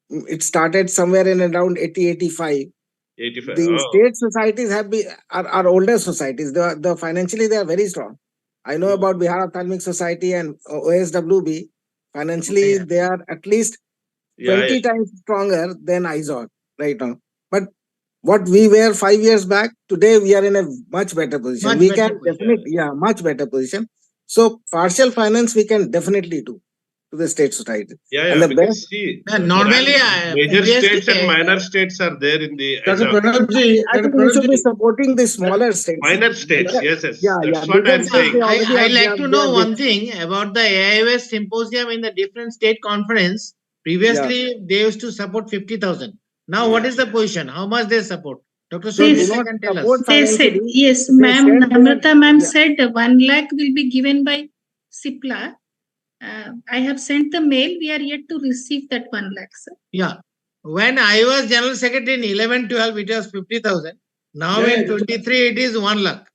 S2: it started somewhere in around 85. The state societies are older societies. The financially they are very strong. I know about Bihar Ophthalmic Society and OSWB. Financially, they are at least 20 times stronger than EIZOC right now. But what we were 5 years back, today we are in a much better position. Much better position. So partial finance we can definitely do to the state society.
S9: And the best.
S1: Normally,
S9: major states and minor states are there in the.
S2: I think we should be supporting the smaller states.
S9: Minor states, yes. That's
S2: what
S9: I'm saying.
S1: I like to know one thing about the AIOS symposium in the different state conference. Previously, they used to support 50,000. Now, what is the position? How much they support? Dr. Shormista can tell us.
S5: They said, yes, ma'am. Namrata ma'am said 1 lakh will be given by CIPLA. I have sent the mail. We are yet to receive that 1 lakh, sir.
S1: Yeah. When I was General Secretary in 11-12, it was 50,000. Now in 23, it is 1 lakh.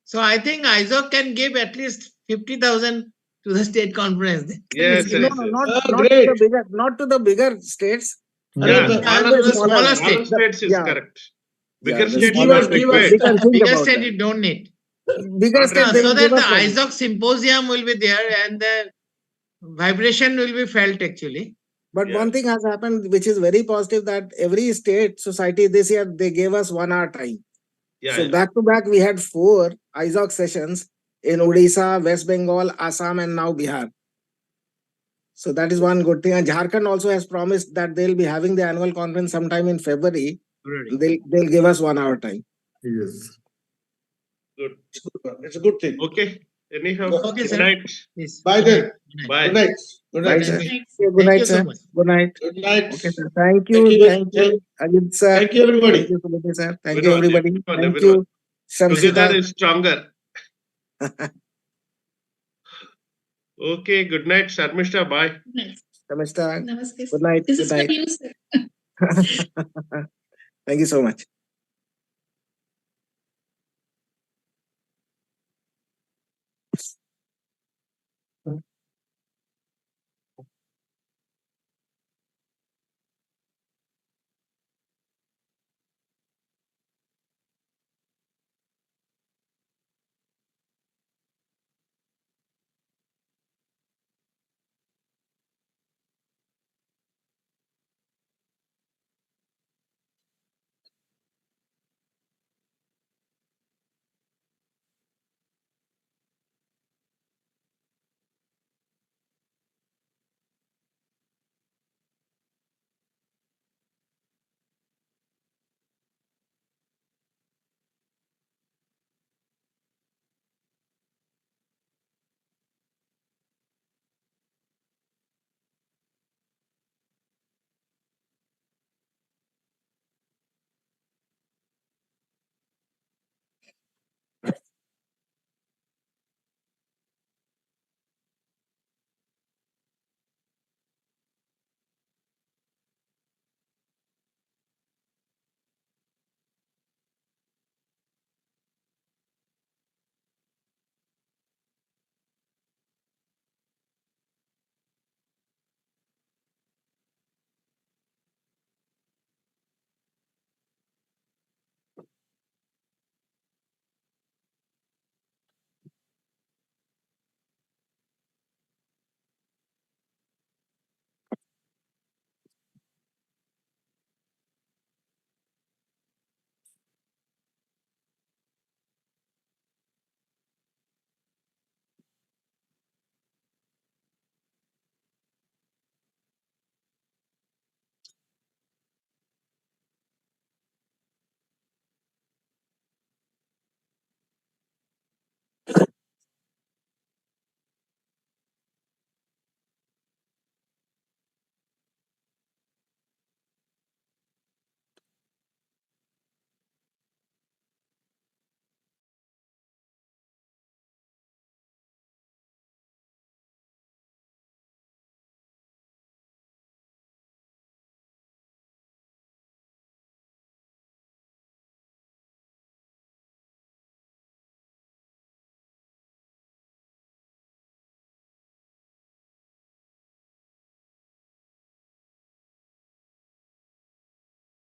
S1: So I think EIZOC can give at least 50,000 to the state conference.
S9: Yes.
S2: Not to the bigger states.
S1: The smaller
S9: states is correct. Bigger states
S1: bigger state you don't need.
S2: Bigger state,
S1: so that the EIZOC symposium will be there and the vibration will be felt actually.
S2: But one thing has happened which is very positive, that every state society this year they gave us 1 hour time. Back to back we had 4 EIZOC sessions in Odisha, West Bengal, Assam and now Bihar. So that is one good thing. And Jharkhand also has promised that they'll be having the annual conference sometime in February. They'll give us 1 hour time.
S3: Yes.
S9: Good.
S4: It's a good thing.
S9: Okay. Anyhow,
S4: okay,
S9: good night.
S4: Yes. Bye then.
S9: Bye.
S4: Good night.
S2: Good night, sir. Good night, sir. Good night.
S4: Good night.
S2: Okay, sir. Thank you, Ajit sir.
S4: Thank you, everybody.
S2: Thank you, Subodhi sir. Thank you, everybody. Thank you.
S9: Together is stronger. Okay, good night, Sharmishta. Bye.
S2: Sharmishta.
S5: Namaste.
S2: Good night.
S5: This
S2: Good
S5: is for
S2: night.
S5: you, sir.
S2: Thank you so much.